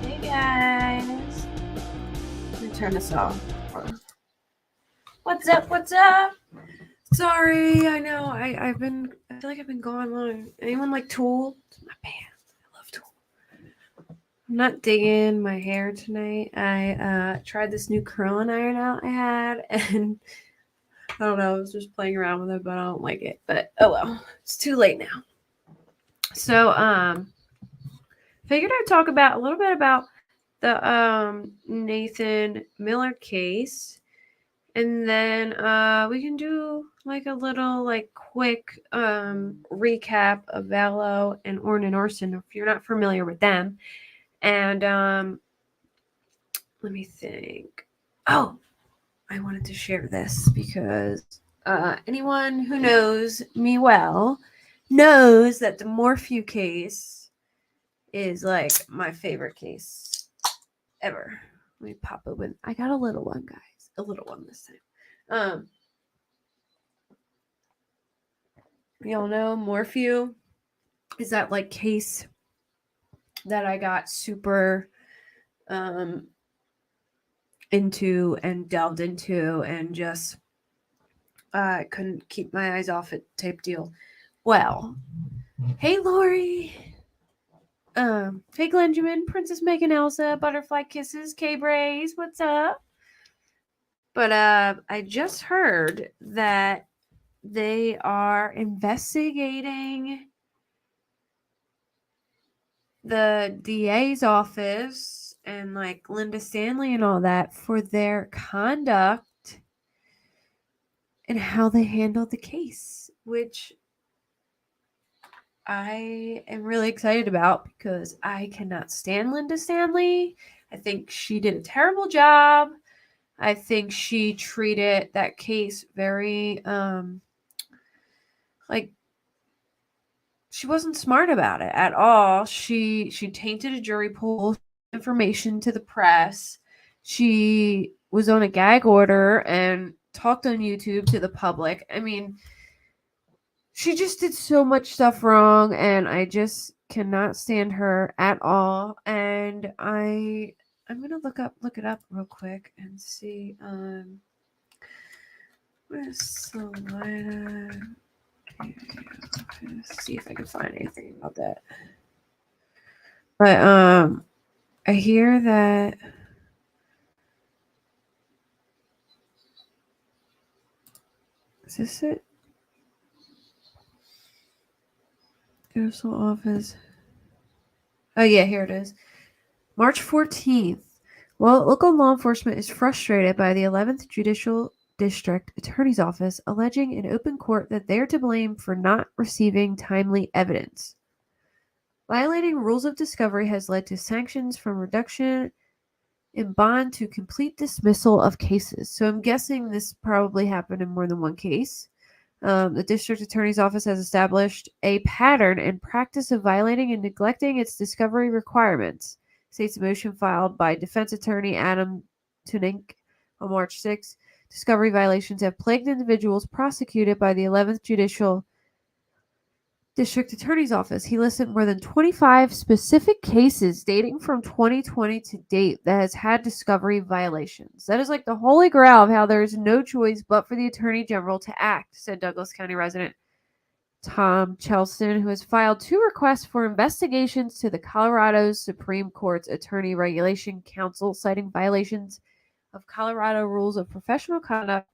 Hey guys. Let me turn this off. What's up? What's up? Sorry, I know. I feel like I've been gone long. Anyone like Tool? It's my band. I love Tool. I'm not digging my hair tonight. I tried this new curling iron out I had, and I don't know, I was just playing around with it, but I don't like it. But oh well. It's too late now. So figured I'd talk about a little bit about the Nathan Millard case. And then we can do like a little like quick recap of Valo and Orrin and Orson if you're not familiar with them. And let me think. Oh, I wanted to share this because anyone who knows me well knows that the Morphew case is like my favorite case ever. Let me pop open. I got a little one, guys. A little one this time. Y'all know Morphew is that like case that I got super into and delved into and just couldn't keep my eyes off it type deal. Well, hey Lori. Hey Glenjamin, Princess Megan Elsa, Butterfly Kisses, K-Braze, what's up? But I just heard that they are investigating the DA's office and like Linda Stanley and all that for their conduct and how they handled the case, which I am really excited about because I cannot stand Linda Stanley. I think she did a terrible job. I think she treated that case very like she wasn't smart about it at all. She tainted a jury pool, information to the press. She was on a gag order and talked on YouTube to the public. I mean, she just did so much stuff wrong, and I just cannot stand her at all. And I'm gonna look it up real quick and see. Where's Salina? Let's see if I can find anything about that. But I hear that is this it? Council office. Oh yeah, here it is. March 14th. Well, local law enforcement is frustrated by the 11th Judicial District Attorney's Office alleging in open court that they are to blame for not receiving timely evidence. Violating rules of discovery has led to sanctions from reduction in bond to complete dismissal of cases. So I'm guessing this probably happened in more than one case. The district attorney's office has established a pattern and practice of violating and neglecting its discovery requirements, states a motion filed by defense attorney Adam Tunink on March 6. Discovery violations have plagued individuals prosecuted by the 11th Judicial District Attorney's Office. He listed more than 25 specific cases dating from 2020 to date that has had discovery violations. That is like the holy grail of how there is no choice but for the Attorney General to act, said Douglas County resident Tom Chelston, who has filed 2 requests for investigations to the Colorado Supreme Court's Attorney Regulation Council, citing violations of Colorado rules of professional conduct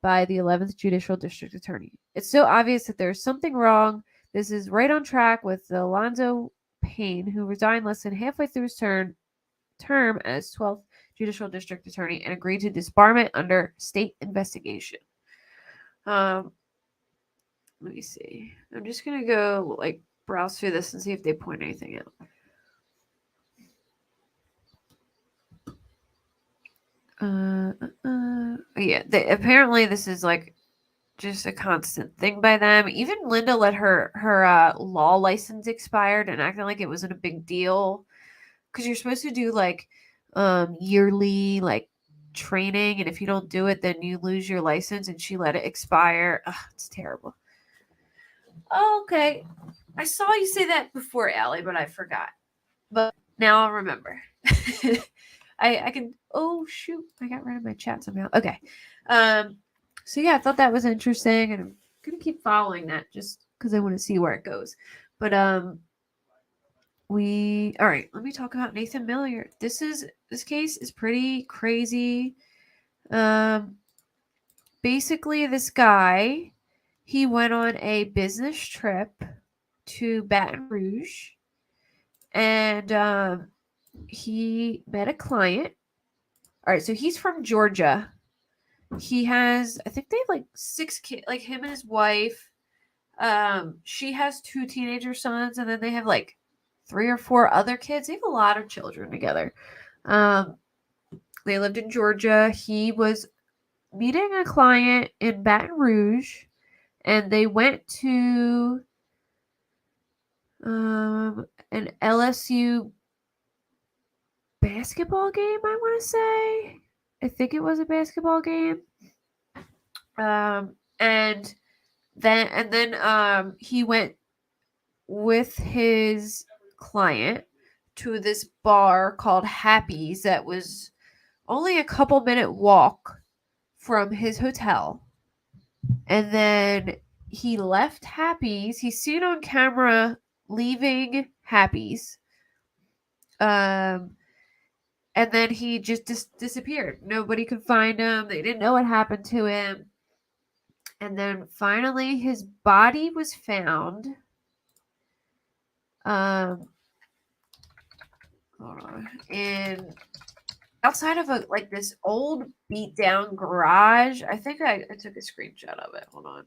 by the 11th Judicial District Attorney. It's so obvious that there's something wrong. This is right on track with Alonzo Payne, who resigned less than halfway through his term as 12th Judicial District Attorney and agreed to disbarment under state investigation. Let me see. I'm just going to go like browse through this and see if they point anything out. Yeah, apparently this is like just a constant thing by them. Even Linda let her law license expired and acting like it wasn't a big deal because you're supposed to do like yearly like training, and if you don't do it, then you lose your license, and she let it expire. Ugh, it's terrible. Oh, okay. I saw you say that before, Allie, but I forgot. But now I'll remember. I can. Oh shoot! I got rid of my chat somehow. Okay. So yeah, I thought that was interesting, and I'm gonna keep following that just because I want to see where it goes. But all right. Let me talk about Nathan Millard. This case is pretty crazy. Basically, this guy, he went on a business trip to Baton Rouge, and he met a client. All right, so he's from Georgia. He has, I think they have like 6 kids, like him and his wife. She has 2 teenager sons, and then they have like 3 or 4 other kids. They have a lot of children together. They lived in Georgia. He was meeting a client in Baton Rouge, and they went to an LSU basketball game, I want to say. I think it was a basketball game. And then he went with his client to this bar called Happy's that was only a couple minute walk from his hotel. And then he left Happy's. He's seen on camera leaving Happy's. And then he just disappeared. Nobody could find him. They didn't know what happened to him. And then finally his body was found. Hold on. And outside of this old beat down garage. I think I took a screenshot of it. Hold on.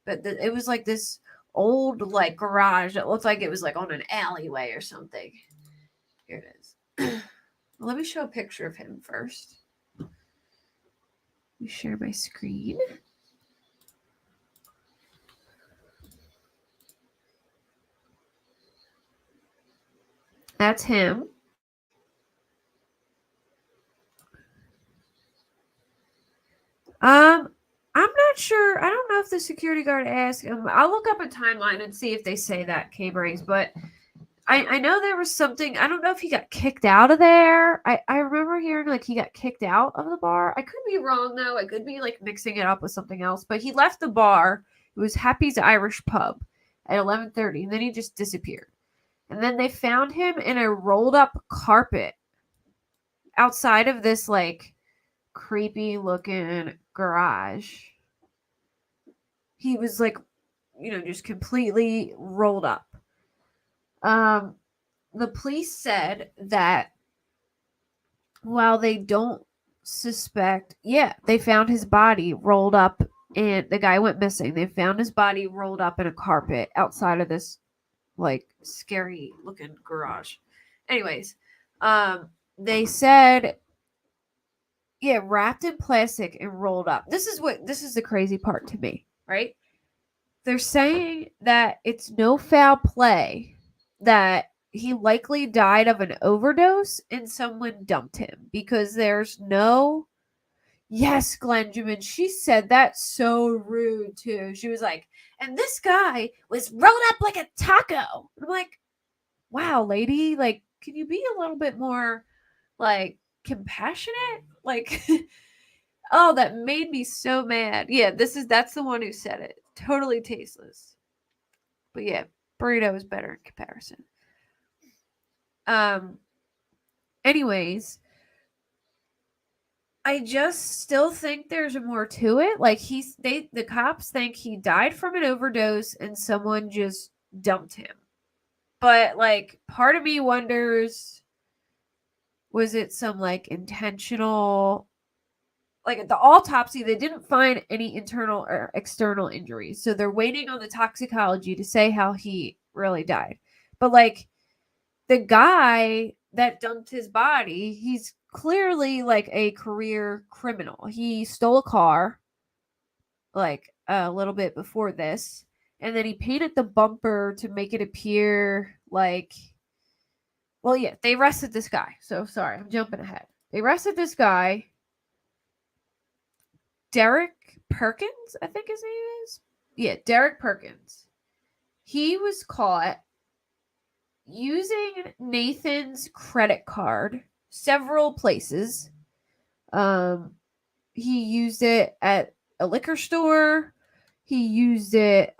But it was like this old garage that looked like it was on an alleyway or something. Here it is. Let me show a picture of him first. Let me share my screen. That's him. I'm not sure. I don't know if the security guard asked him. I'll look up a timeline and see if they say that, K-Brains, but I know there was something. I don't know if he got kicked out of there. I remember hearing he got kicked out of the bar. I could be wrong though. I could be mixing it up with something else. But he left the bar. It was Happy's Irish Pub at 11:30, and then he just disappeared. And then they found him in a rolled up carpet outside of this creepy looking garage. He was just completely rolled up. The police said that while they don't suspect, they found his body rolled up, and the guy went missing. They found his body rolled up in a carpet outside of this scary looking garage. Anyways, they said, wrapped in plastic and rolled up. This is the crazy part to me, right? They're saying that it's no foul play, that he likely died of an overdose and someone dumped him, because there's no. Yes, Glenjamin, she said that so rude too. She was like, and this guy was rolled up like a taco. I'm like, wow, lady, can you be a little bit more compassionate? Oh, that made me so mad. Yeah, that's the one who said it. Totally tasteless. But yeah, burrito is better in comparison. Anyways, I just still think there's more to it. The cops think he died from an overdose and someone just dumped him. But part of me wonders, was it some intentional? At the autopsy, they didn't find any internal or external injuries, so they're waiting on the toxicology to say how he really died. But the guy that dumped his body, he's clearly a career criminal. He stole a car a little bit before this, and then he painted the bumper to make it appear they arrested this guy. So sorry, I'm jumping ahead. They arrested this guy. Derek Perkins, I think his name is. Yeah, Derek Perkins. He was caught using Nathan's credit card several places. He used it at a liquor store. He used it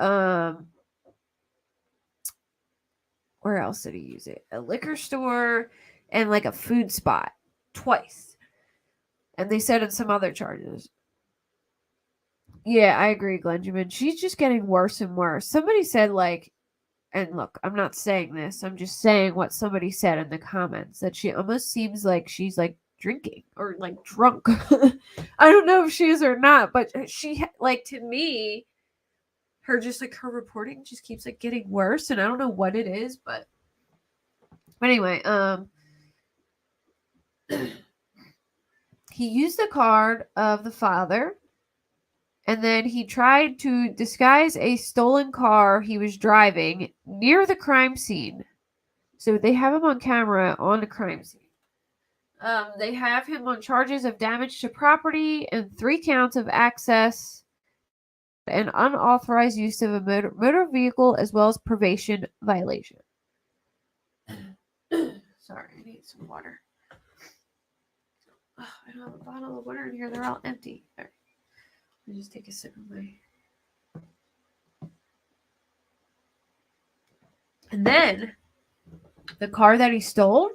where else did he use it? A liquor store and like a food spot twice. And they said in some other charges. Yeah, I agree, Glenjamin. She's just getting worse and worse. Somebody said like, and look, I'm not saying this. I'm just saying what somebody said in the comments, that she almost seems like she's like drinking or like drunk. I don't know if she is or not, but she like, to me, her just like her reporting just keeps like getting worse, and I don't know what it is, but anyway, he used the card of the father, and then he tried to disguise a stolen car he was driving near the crime scene. So they have him on camera on the crime scene. They have him on charges of damage to property and 3 counts of access and unauthorized use of a motor vehicle, as well as probation violation. Sorry, I need some water. Oh, I don't have a bottle of water in here. They're all empty. All right. Let me just take a sip of my... And then, the car that he stole,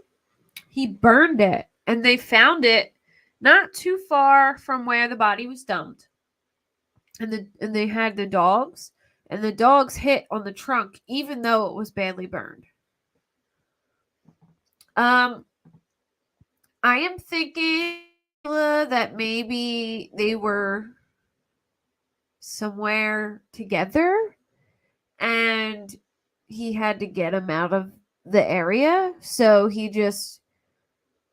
he burned it. And they found it not too far from where the body was dumped. And they had the dogs. And the dogs hit on the trunk, even though it was badly burned. I am thinking that maybe they were somewhere together and he had to get him out of the area, so he just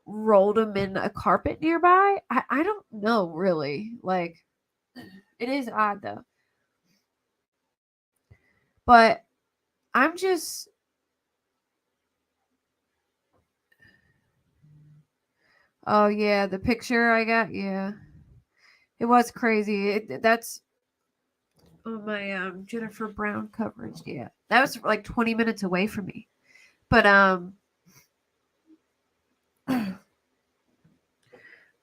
rolled him in a carpet nearby. I don't know, really. Like, it is odd though, but I'm just... Oh yeah, the picture I got, yeah, it was crazy. That's on my Jennifer Brown coverage. Yeah, that was like 20 minutes away from me, but but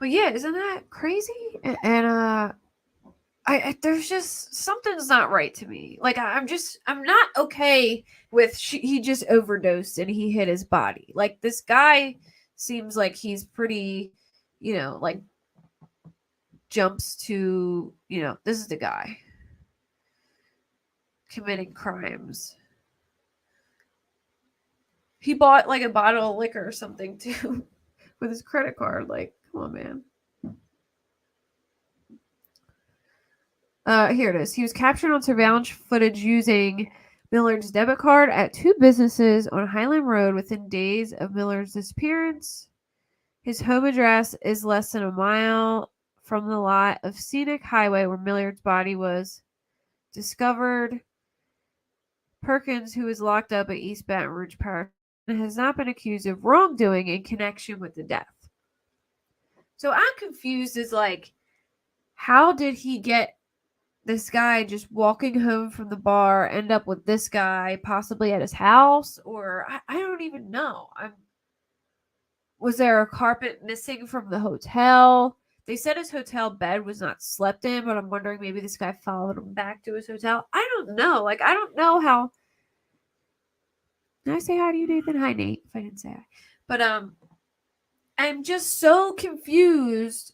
yeah, isn't that crazy? And I there's just something's not right to me. Like, I'm not okay with he just overdosed and he hit his body. Like, this guy seems like he's pretty, like, jumps to, this is the guy committing crimes. He bought like a bottle of liquor or something too with his credit card. Like, come on, man. Here it is. He was captured on surveillance footage using Millard's debit card at 2 businesses on Highland Road within days of Millard's disappearance. His home address is less than a mile from the lot of Scenic Highway where Millard's body was discovered. Perkins, who is locked up at East Baton Rouge Parish, has not been accused of wrongdoing in connection with the death. So I'm confused as like, how did he get this guy just walking home from the bar, end up with this guy possibly at his house? Or I don't even know. Was there a carpet missing from the hotel? They said his hotel bed was not slept in, but I'm wondering maybe this guy followed him back to his hotel. I don't know. Like, I don't know how. Did I say hi to you, Nathan? Hi, Nate, if I didn't say hi. But I'm just so confused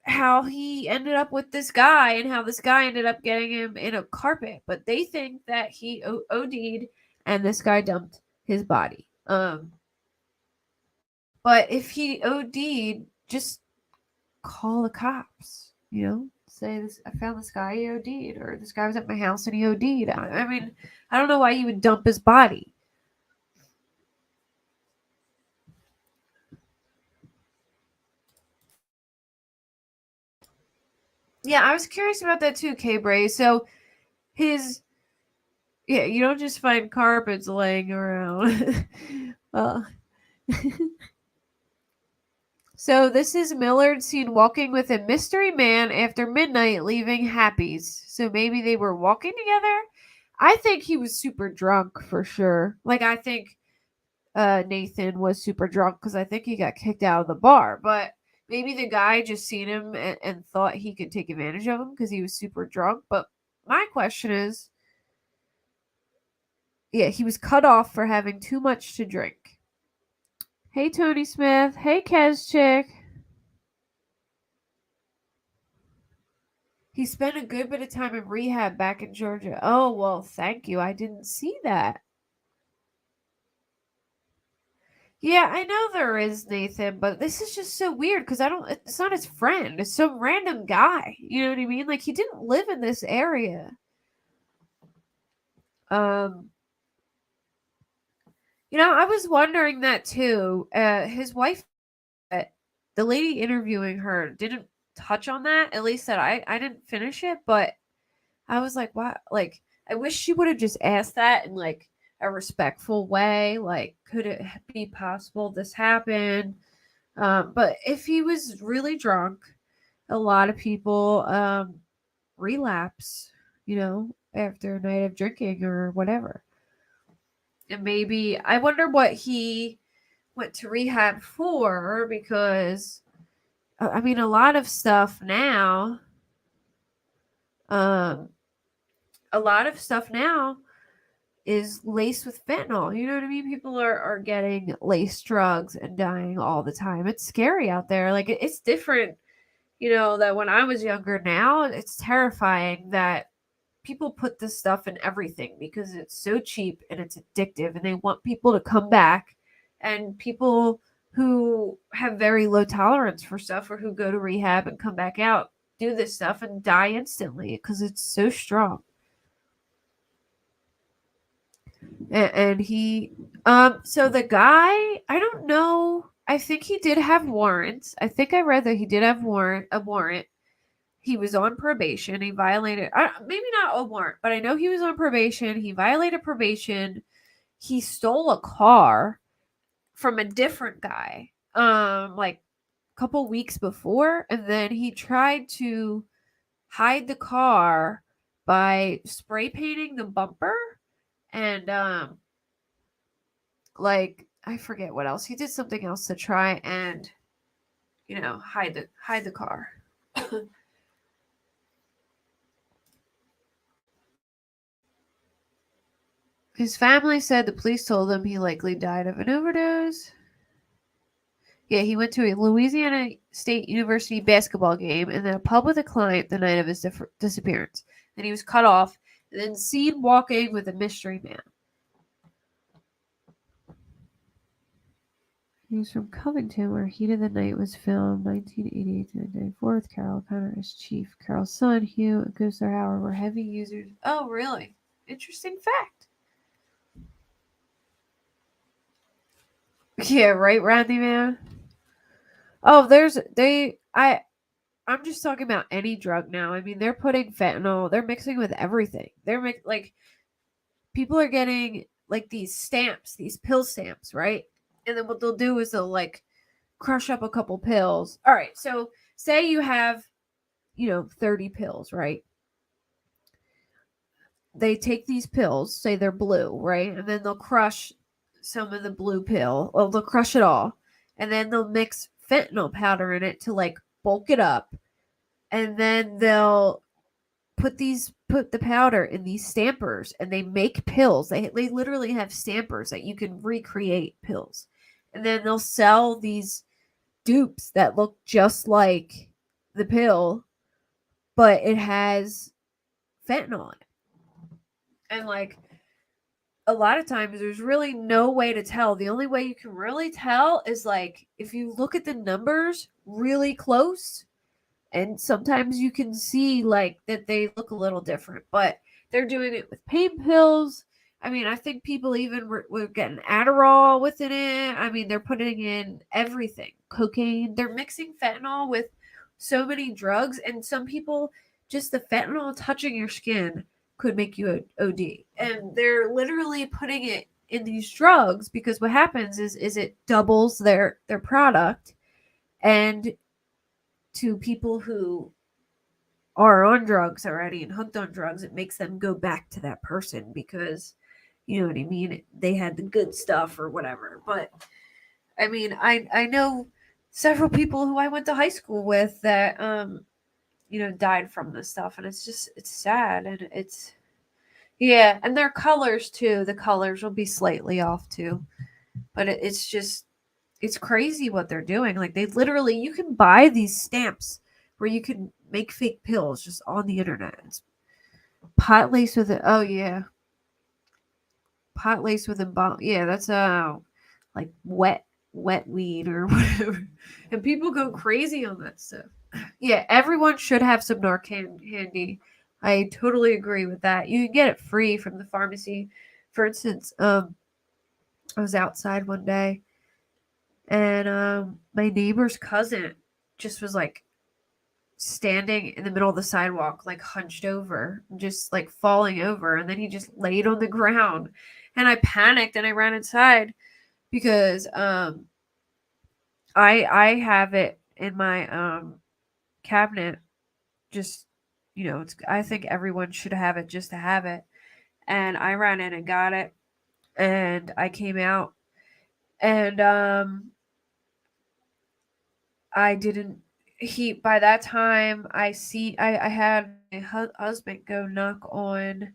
how he ended up with this guy and how this guy ended up getting him in a carpet. But they think that he OD'd and this guy dumped his body. But if he OD'd, just call the cops, say this, I found this guy, he OD'd, or this guy was at my house and he OD'd. I mean, I don't know why he would dump his body. Yeah, I was curious about that too, K-Bray. So you don't just find carpets laying around. So this is Millard seen walking with a mystery man after midnight, leaving Happy's. So maybe they were walking together. I think he was super drunk for sure. Like I think Nathan was super drunk because I think he got kicked out of the bar. But maybe the guy just seen him and thought he could take advantage of him because he was super drunk. But my question is, yeah, he was cut off for having too much to drink. Hey, Tony Smith. Hey, Kez Chick. He spent a good bit of time in rehab back in Georgia. Oh, well, thank you. I didn't see that. Yeah, I know there is, Nathan, but this is just so weird because it's not his friend. It's some random guy. You know what I mean? Like, he didn't live in this area. Um, I was wondering that too. His wife, the lady interviewing her, didn't touch on that. At least that I didn't finish it, but I was like, wow, like, I wish she would have just asked that in like a respectful way. Like, could it be possible this happened? But if he was really drunk, a lot of people relapse, after a night of drinking or whatever. And maybe I wonder what he went to rehab for because I mean a lot of stuff now um a lot of stuff now is laced with fentanyl. You know what I mean? People are getting laced drugs and dying all the time. It's scary out there. Like it's different, that when I was younger. Now it's terrifying that people put this stuff in everything because it's so cheap and it's addictive and they want people to come back, and people who have very low tolerance for stuff or who go to rehab and come back out do this stuff and die instantly because it's so strong. And he so the guy, I don't know, I think he did have warrants. I think I read that he did have a warrant. He was on probation. He violated, maybe not a warrant, but I know he was on probation. He violated probation. He stole a car from a different guy, like a couple weeks before, and then he tried to hide the car by spray painting the bumper and like I forget what else. He did something else to try and hide the car. His family said the police told them he likely died of an overdose. Yeah, he went to a Louisiana State University basketball game and then a pub with a client the night of his disappearance. Then he was cut off and then seen walking with a mystery man. He was from Covington, where Heat of the Night was filmed 1988 to 1994 with Carol O'Connor as chief. Carol's son, Hugh, and co-star Howard were heavy users. Oh, really? Interesting fact. Yeah, right, Randy man. Oh, I'm just talking about any drug now. I mean, they're putting fentanyl. They're mixing with everything. Like people are getting like these stamps, these pill stamps, right? And then what they'll do is they'll like crush up a couple pills. All right, so say you have, 30 pills, right? They take these pills, say they're blue, right? And then they'll crush some of the blue pill. Well, they'll crush it all. And then they'll mix fentanyl powder in it to like bulk it up. And then they'll put the powder in these stampers and they make pills. They literally have stampers that you can recreate pills. And then they'll sell these dupes that look just like the pill, but it has fentanyl in it. And like a lot of times there's really no way to tell. The only way you can really tell is like if you look at the numbers really close, and sometimes you can see like that they look a little different, but they're doing it with pain pills. I mean, I think people even were getting Adderall within it. I mean, they're putting in everything, cocaine. They're mixing fentanyl with so many drugs, and some people, just the fentanyl touching your skin could make you OD. And they're literally putting it in these drugs because what happens is it doubles their product, And to people who are on drugs already and hooked on drugs, it makes them go back to that person because, you know what I mean? They had the good stuff or whatever. But I mean, I know several people who I went to high school with that died from this stuff, and it's sad, and it's yeah, and their colors too. The colors will be slightly off too. But it's just it's crazy what they're doing. Like they literally you can buy these stamps where you can make fake pills just on the internet. It's pot laced with it. Oh yeah. Pot laced with embalm. Yeah, that's like wet weed or whatever. And people go crazy on that stuff. Yeah, everyone should have some Narcan handy. I totally agree with that. You can get it free from the pharmacy. For instance, I was outside one day and my neighbor's cousin just was like standing in the middle of the sidewalk, like hunched over, just like falling over, and then he just laid on the ground. And I panicked and I ran inside because I have it in my cabinet. Just it's I think everyone should have it just to have it. And I ran in and got it, and I came out, and I didn't. He by that time I had my husband go knock on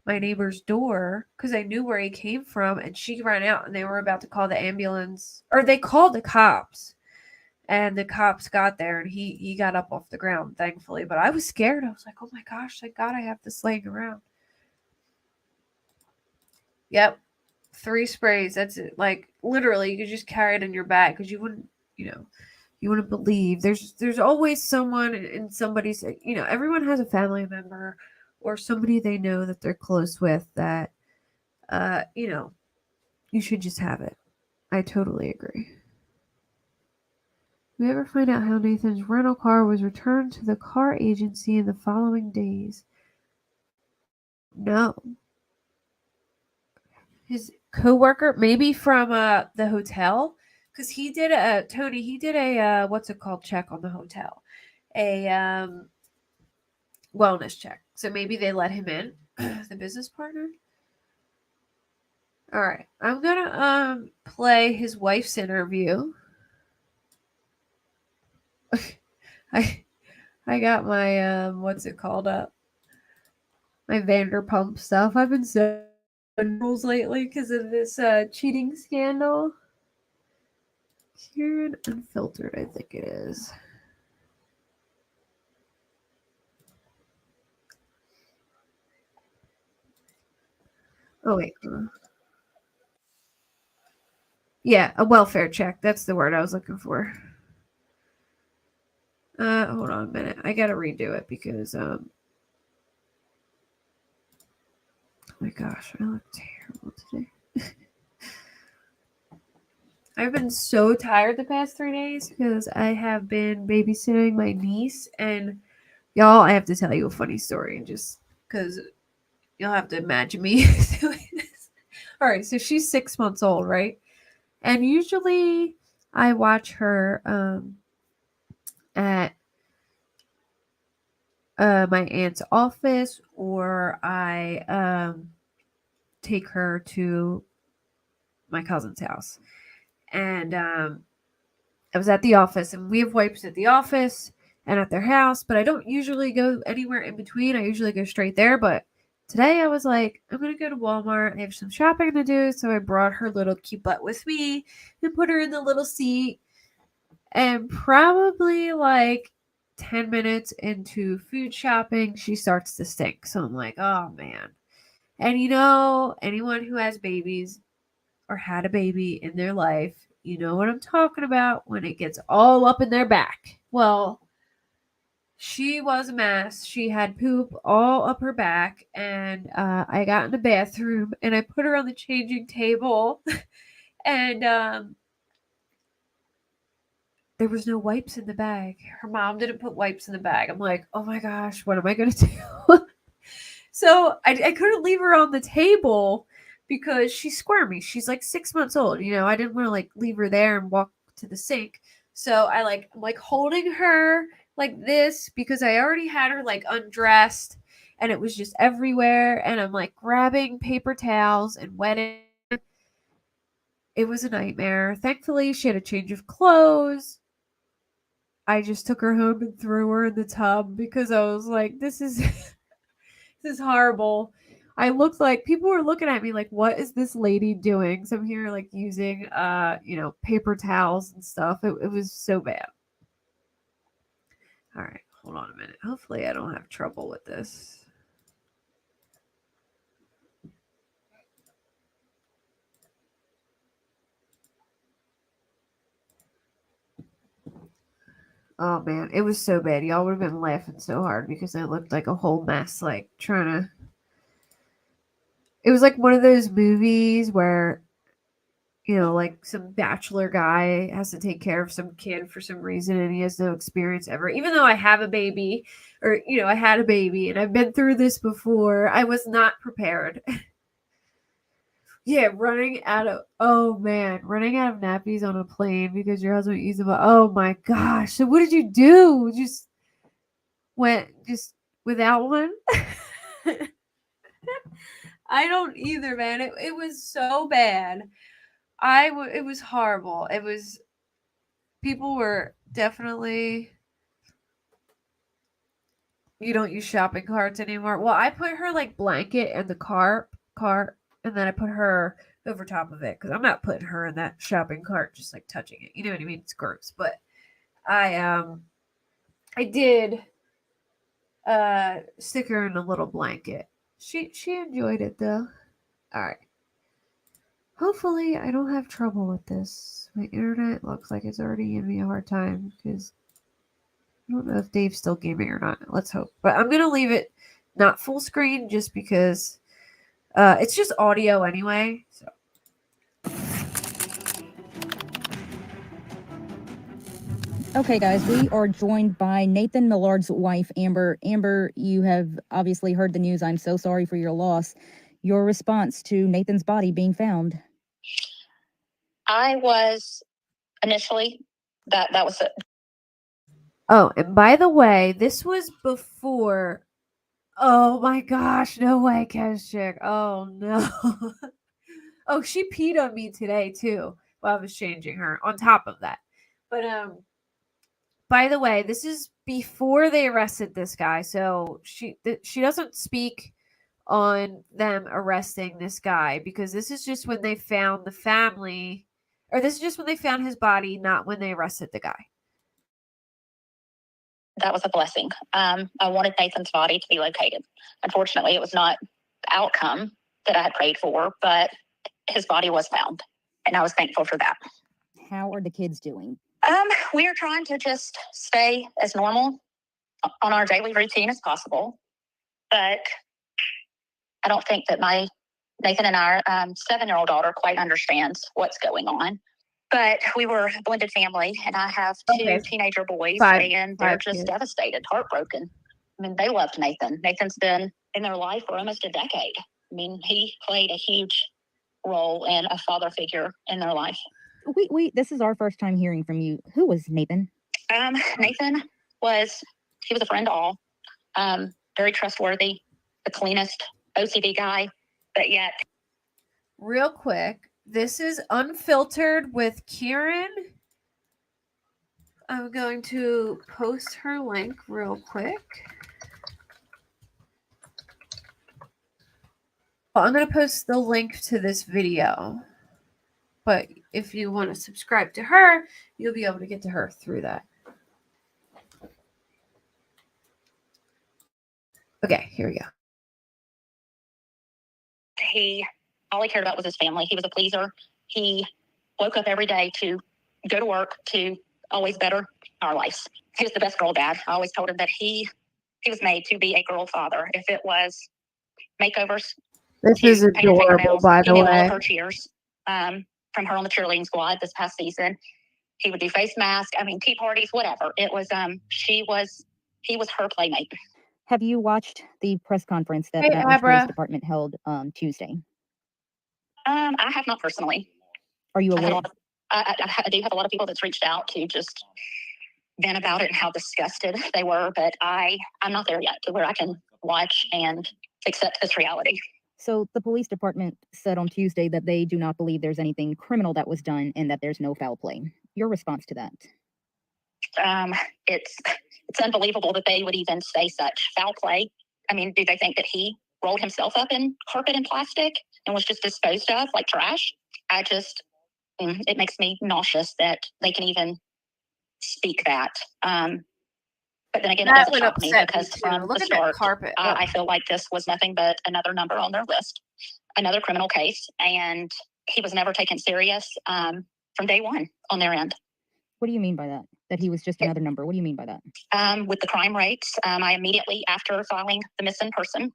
my neighbor's door because I knew where he came from, and she ran out, and they were about to call the ambulance, or they called the cops, and the cops got there, and he got up off the ground, thankfully. But I was scared. I was like, oh my gosh, thank God I have this laying around. Yep, 3 sprays. That's it. Like literally, you could just carry it in your bag because you wouldn't believe. There's always someone in somebody's. Everyone has a family member or somebody they know that they're close with that. You should just have it. I totally agree. We ever find out how Nathan's rental car was returned to the car agency in the following days? No. His coworker, maybe from the hotel, because he did a what's it called check on the hotel, a wellness check. So maybe they let him in, the business partner. All right, I'm gonna play his wife's interview. I got my what's it called up? My Vanderpump stuff. I've been so rules lately because of this cheating scandal. Karen Unfiltered, I think it is. Oh wait. Yeah, a welfare check. That's the word I was looking for. Hold on a minute. I gotta redo it because oh my gosh, I look terrible today. I've been so tired the past 3 days because I have been babysitting my niece, and y'all, I have to tell you a funny story just because you'll have to imagine me doing this. All right, so she's 6 months old, right? And usually I watch her at my aunt's office, or I take her to my cousin's house. And I was at the office, and we have wipes at the office and at their house, but I don't usually go anywhere in between. I usually go straight there. But today I was like, I'm going to go to Walmart. I have some shopping to do. So I brought her little cute butt with me and put her in the little seat. And probably like 10 minutes into food shopping, she starts to stink. So I'm like, oh man. And anyone who has babies or had a baby in their life, you know what I'm talking about when it gets all up in their back. Well, she was a mess. She had poop all up her back, and I got in the bathroom and I put her on the changing table, and there was no wipes in the bag. Her mom didn't put wipes in the bag. I'm like, oh my gosh, what am I going to do? So I couldn't leave her on the table because she's squirmy. She's like 6 months old. I didn't want to like leave her there and walk to the sink. So I'm like holding her like this because I already had her like undressed and it was just everywhere. And I'm like grabbing paper towels and wetting. It was a nightmare. Thankfully, she had a change of clothes. I just took her home and threw her in the tub because I was like, this is this is horrible. I looked like people were looking at me like, what is this lady doing? So I'm here like using paper towels and stuff. It was so bad. All right, hold on a minute. Hopefully I don't have trouble with this. Oh man, it was so bad. Y'all would have been laughing so hard because I looked like a whole mess, like trying to. It was like one of those movies where, like some bachelor guy has to take care of some kid for some reason and he has no experience ever. Even though I have a baby, or, I had a baby and I've been through this before, I was not prepared. Yeah, running out of nappies on a plane because your husband used them. Oh my gosh. So what did you do? Just went just without one? I don't either, man. It was so bad. It was horrible. It was people were definitely you don't use shopping carts anymore. Well, I put her like blanket in the cart and then I put her over top of it because I'm not putting her in that shopping cart just like touching it. You know what I mean? It's gross. But I did stick her in a little blanket. She enjoyed it though. All right. Hopefully I don't have trouble with this. My internet looks like it's already giving me a hard time because I don't know if Dave's still gaming or not. Let's hope. But I'm going to leave it not full screen just because it's just audio anyway. So. Okay, guys, we are joined by Nathan Millard's wife, Amber. Amber, you have obviously heard the news. I'm so sorry for your loss. Your response to Nathan's body being found? I was initially, that was it. Oh, and by the way, this was before. Oh my gosh, no way, Keshik. Oh no. Oh, she peed on me today too while I was changing her on top of that. But by the way, this is before they arrested this guy. So she doesn't speak on them arresting this guy because this is just when they found the family, or this is just when they found his body, not when they arrested the guy. That was a blessing. I wanted Nathan's body to be located. Unfortunately, it was not the outcome that I had prayed for, but his body was found, and I was thankful for that. How are the kids doing? We are trying to just stay as normal on our daily routine as possible, but I don't think that my Nathan and our 7-year-old daughter quite understands what's going on. But we were a blended family, and I have two teenager boys, and they're just devastated, heartbroken. I mean, they loved Nathan. Nathan's been in their life for almost a decade. I mean, he played a huge role and a father figure in their life. This is our first time hearing from you. Who was Nathan? Nathan was a friend to all, very trustworthy, the cleanest OCD guy, but yet. Real quick, this is Unfiltered with Kieran. I'm going to post her link real quick. Well, I'm going to post the link to this video. But if you want to subscribe to her, you'll be able to get to her through that. Okay, here we go. All he cared about was his family. He was a pleaser. He woke up every day to go to work, to always better our lives. He was the best girl dad. I always told him that he was made to be a girl father. If it was makeovers, this is adorable, by the way. All of her cheers from her on the cheerleading squad this past season. He would do face masks. I mean, tea parties, whatever. It was. He was her playmate. Have you watched the press conference that the police department held Tuesday? I have not personally. Are you aware? I do have a lot of people that's reached out to just vent about it and how disgusted they were, but I'm not there yet to where I can watch and accept this reality. So the police department said on Tuesday that they do not believe there's anything criminal that was done and that there's no foul play. Your response to that? It's unbelievable that they would even say such. Foul play. I mean, do they think that he rolled himself up in carpet and plastic and was just disposed of like trash? It makes me nauseous that they can even speak that. But then again, it That doesn't would shock me upset because me too. from Look the at that start, carpet. I feel like this was nothing but another number on their list, another criminal case, and he was never taken serious from day one on their end. What do you mean by that? That he was just another number? What do you mean by that? With the crime rates, I immediately, after filing the missing person,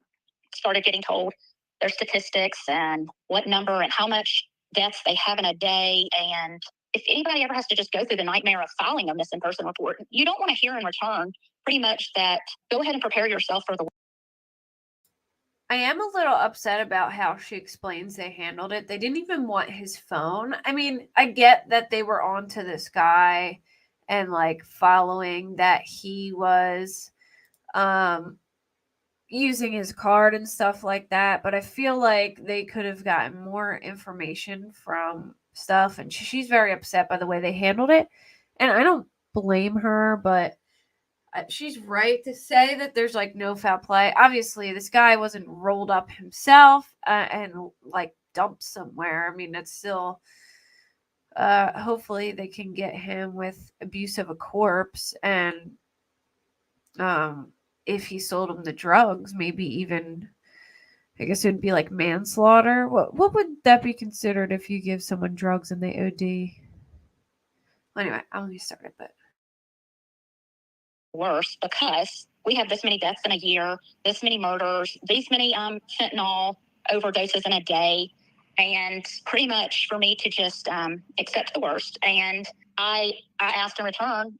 started getting told their statistics and what number and how much deaths they have in a day. And if anybody ever has to just go through the nightmare of filing a missing person report, you don't want to hear in return pretty much that go ahead and prepare yourself for the. I am a little upset about how she explains they handled it. They didn't even want his phone. I mean, I get that they were on to this guy and like following that he was using his card and stuff like that, but I feel like they could have gotten more information from stuff, and she's very upset by the way they handled it, and I don't blame her, but she's right to say that there's like no foul play. Obviously, this guy wasn't rolled up himself and like dumped somewhere. I mean, that's still hopefully they can get him with abuse of a corpse, and if he sold him the drugs, maybe even I guess it would be like manslaughter. What would that be considered if you give someone drugs and they OD? Well, anyway, I'll get started, but worse because we have this many deaths in a year, this many murders, these many fentanyl overdoses in a day, and pretty much for me to just accept the worst. And I asked in return,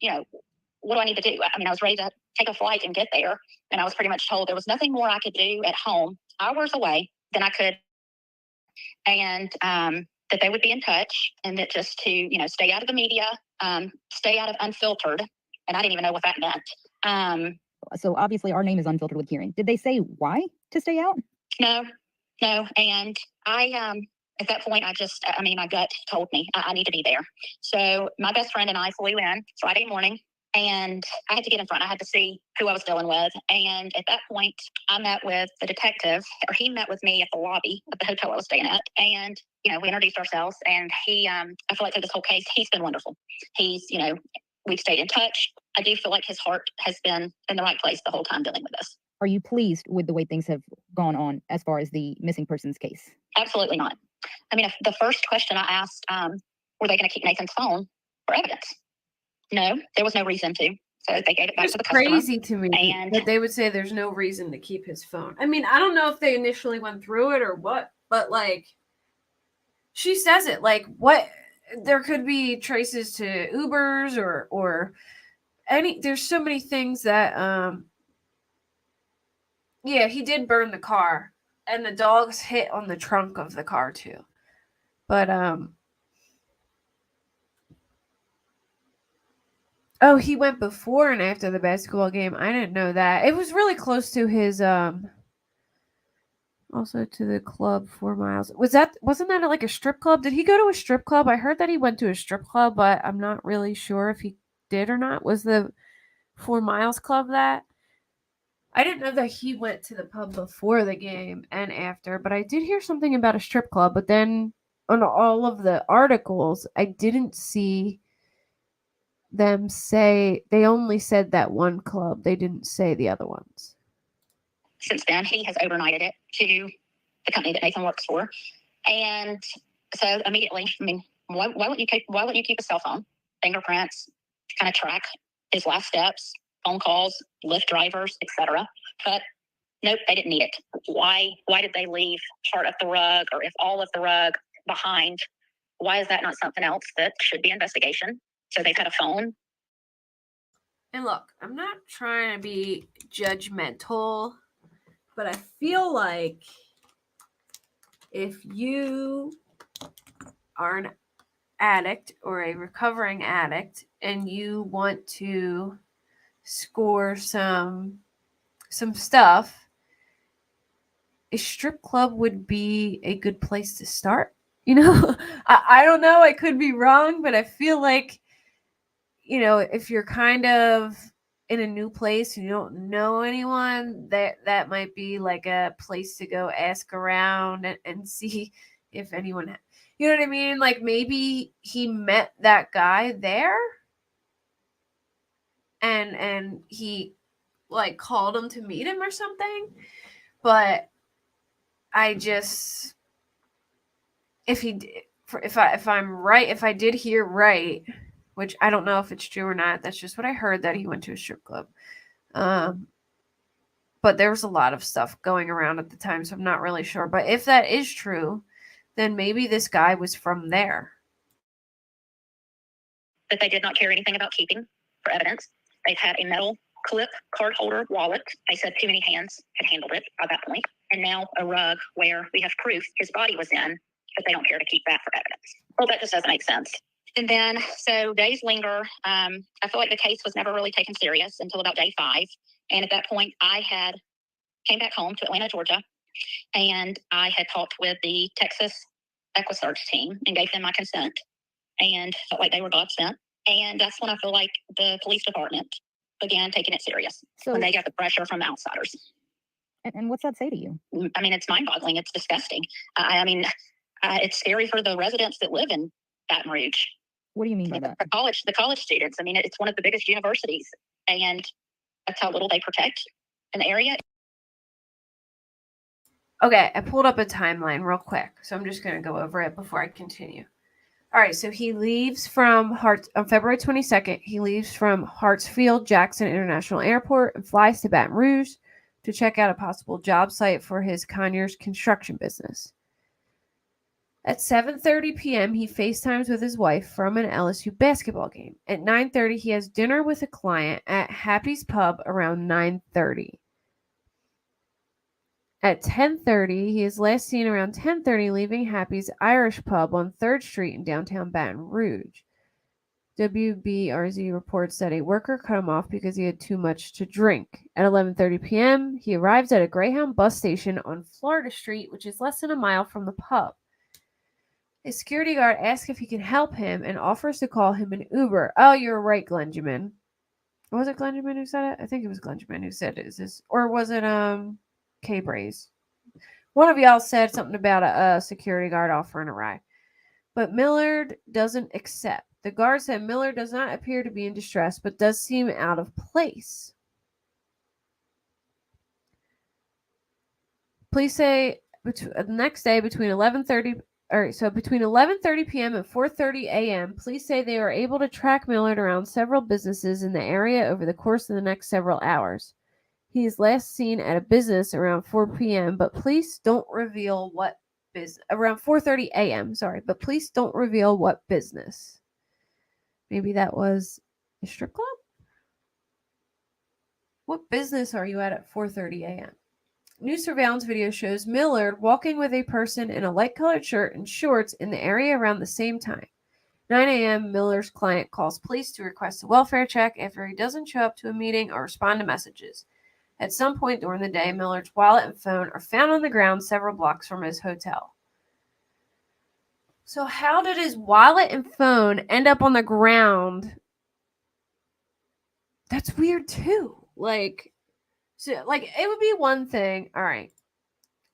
what do I need to do? I mean, I was ready to take a flight and get there, and I was pretty much told there was nothing more I could do at home, hours away, than I could, and that they would be in touch, and that just to stay out of the media, stay out of Unfiltered. And I didn't even know what that meant. So obviously our name is Unfiltered with Hearing. Did they say why to stay out? No. And I, at that point, my gut told me I need to be there. So my best friend and I flew in Friday morning, and I had to get in front. I had to see who I was dealing with. And at that point, I met with the detective, or he met with me at the lobby of the hotel I was staying at. And, we introduced ourselves, and he, I feel like through this whole case, he's been wonderful. He's, we've stayed in touch. I do feel like his heart has been in the right place the whole time dealing with this. Are you pleased with the way things have gone on as far as the missing persons case? Absolutely not. I mean, the first question I asked, were they going to keep Nathan's phone for evidence? No, there was no reason to. So they gave it back to the customer. Crazy to me that they would say there's no reason to keep his phone. I mean, I don't know if they initially went through it or what, but like she says it like what there could be traces to Ubers or any. There's so many things that yeah, he did burn the car, and the dogs hit on the trunk of the car too. But oh, he went before and after the basketball game. I didn't know that. It was really close to his also to the club 4 miles. Wasn't that like a strip club? Did he go to a strip club? I heard that he went to a strip club, but I'm not really sure if he did or not. Was the 4 miles club that? I didn't know that he went to the pub before the game and after, but I did hear something about a strip club. But then on all of the articles, I didn't see them say, they only said that one club. They didn't say the other ones. Since then, he has overnighted it to the company that Nathan works for. And so immediately, I mean, why wouldn't you keep a cell phone, fingerprints, to kind of track his last steps, phone calls, Lyft drivers, etc. But nope, they didn't need it. Why did they leave part of the rug, or if all of the rug behind? Why is that not something else that should be investigation? So they've had a phone. And look, I'm not trying to be judgmental, but I feel like if you are addict or a recovering addict and you want to score some stuff, a strip club would be a good place to start. I don't know. I could be wrong, but I feel like, if you're kind of in a new place and you don't know anyone, that might be like a place to go ask around and see if anyone, you know what I mean? Like maybe he met that guy there and he like called him to meet him or something. But I just, if I'm right, if I did hear right, which I don't know if it's true or not, that's just what I heard, that he went to a strip club. But there was a lot of stuff going around at the time, so I'm not really sure. But if that is true, then maybe this guy was from there. That they did not care anything about keeping for evidence. They've had a metal clip card holder wallet. They said too many hands had handled it by that point. And now a rug where we have proof his body was in, but they don't care to keep that for evidence. Well, that just doesn't make sense. And then, so days linger. I feel like the case was never really taken serious until about day 5. And at that point, I had came back home to Atlanta, Georgia, and I had talked with the Texas EquiSearch team and gave them my consent and felt like they were God sent. And that's when I feel like the police department began taking it serious, when they got the pressure from outsiders. And what's that say to you? I mean, it's mind-boggling. It's disgusting. It's scary for the residents that live in Baton Rouge. What do you mean by that? The college students. I mean, it's one of the biggest universities, and that's how little they protect an area. Okay, I pulled up a timeline real quick, so I'm just going to go over it before I continue. All right, so he leaves from on February 22nd. He leaves from Hartsfield-Jackson International Airport and flies to Baton Rouge to check out a possible job site for his Conyers construction business. At 7:30 p.m., he FaceTimes with his wife from an LSU basketball game. At 9:30, he has dinner with a client at Happy's Pub around 9:30. At 10:30, he is last seen around 10:30 leaving Happy's Irish Pub on 3rd Street in downtown Baton Rouge. WBRZ reports that a worker cut him off because he had too much to drink. At 11:30 p.m., he arrives at a Greyhound bus station on Florida Street, which is less than a mile from the pub. A security guard asks if he can help him and offers to call him an Uber. Oh, you're right, Glenjamin. Was it Glenjamin who said it? I think it was Glenjamin who said it. Or was it K-Braze? One of y'all said something about a security guard offering a ride. But Millard doesn't accept. The guard said Millard does not appear to be in distress, but does seem out of place. Police say the next day between 11:30 p.m. and 4:30 a.m., police say they were able to track Millard around several businesses in the area over the course of the next several hours. He is last seen at a business around 4 p.m., but police don't reveal what business. Around 4:30 a.m., but police don't reveal what business. Maybe that was a strip club? What business are you at 4:30 a.m.? New surveillance video shows Millard walking with a person in a light-colored shirt and shorts in the area around the same time. 9 a.m., Millard's client calls police to request a welfare check after he doesn't show up to a meeting or respond to messages. At some point during the day, Millard's wallet and phone are found on the ground several blocks from his hotel. So how did his wallet and phone end up on the ground? That's weird too. It would be one thing. All right.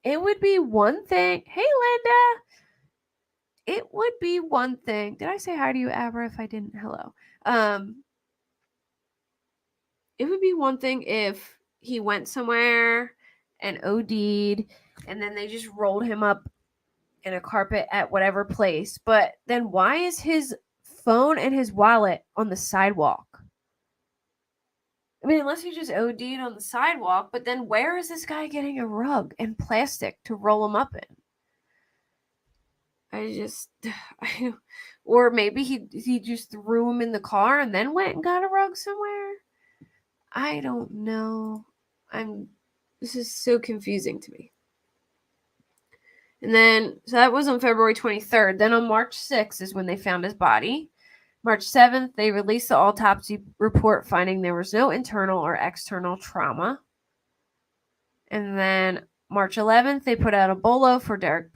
It would be one thing. Hey, Linda. It would be one thing. Did I say hi to you, Abra? If I didn't, hello. It would be one thing if he went somewhere and OD'd and then they just rolled him up in a carpet at whatever place. But then why is his phone and his wallet on the sidewalk? I mean, unless he just OD'd on the sidewalk, but then where is this guy getting a rug and plastic to roll him up in? Or maybe he just threw him in the car and then went and got a rug somewhere. I don't know. This is so confusing to me. And then, so that was on February 23rd. Then on March 6th is when they found his body. March 7th, they released the autopsy report finding there was no internal or external trauma. And then March 11th, they put out a bolo for Derek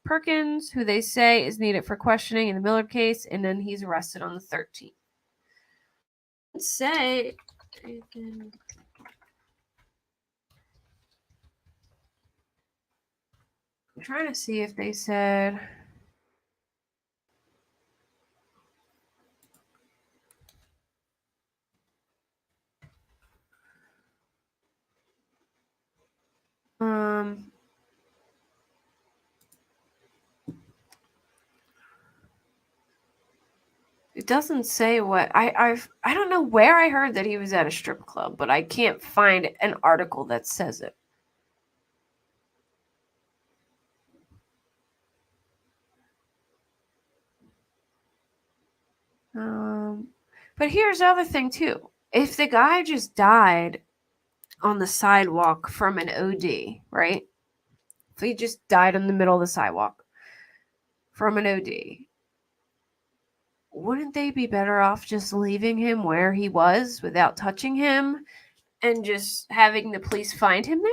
Perkins, who they say is needed for questioning in the Millard case, and then he's arrested on the 13th. Let's say, I'm trying to see if they said. It doesn't say what I don't know where I heard that he was at a strip club, but I can't find an article that says it. But here's the other thing too. If the guy just died on the sidewalk from an OD, right? If he just died in the middle of the sidewalk from an OD, wouldn't they be better off just leaving him where he was without touching him and just having the police find him there?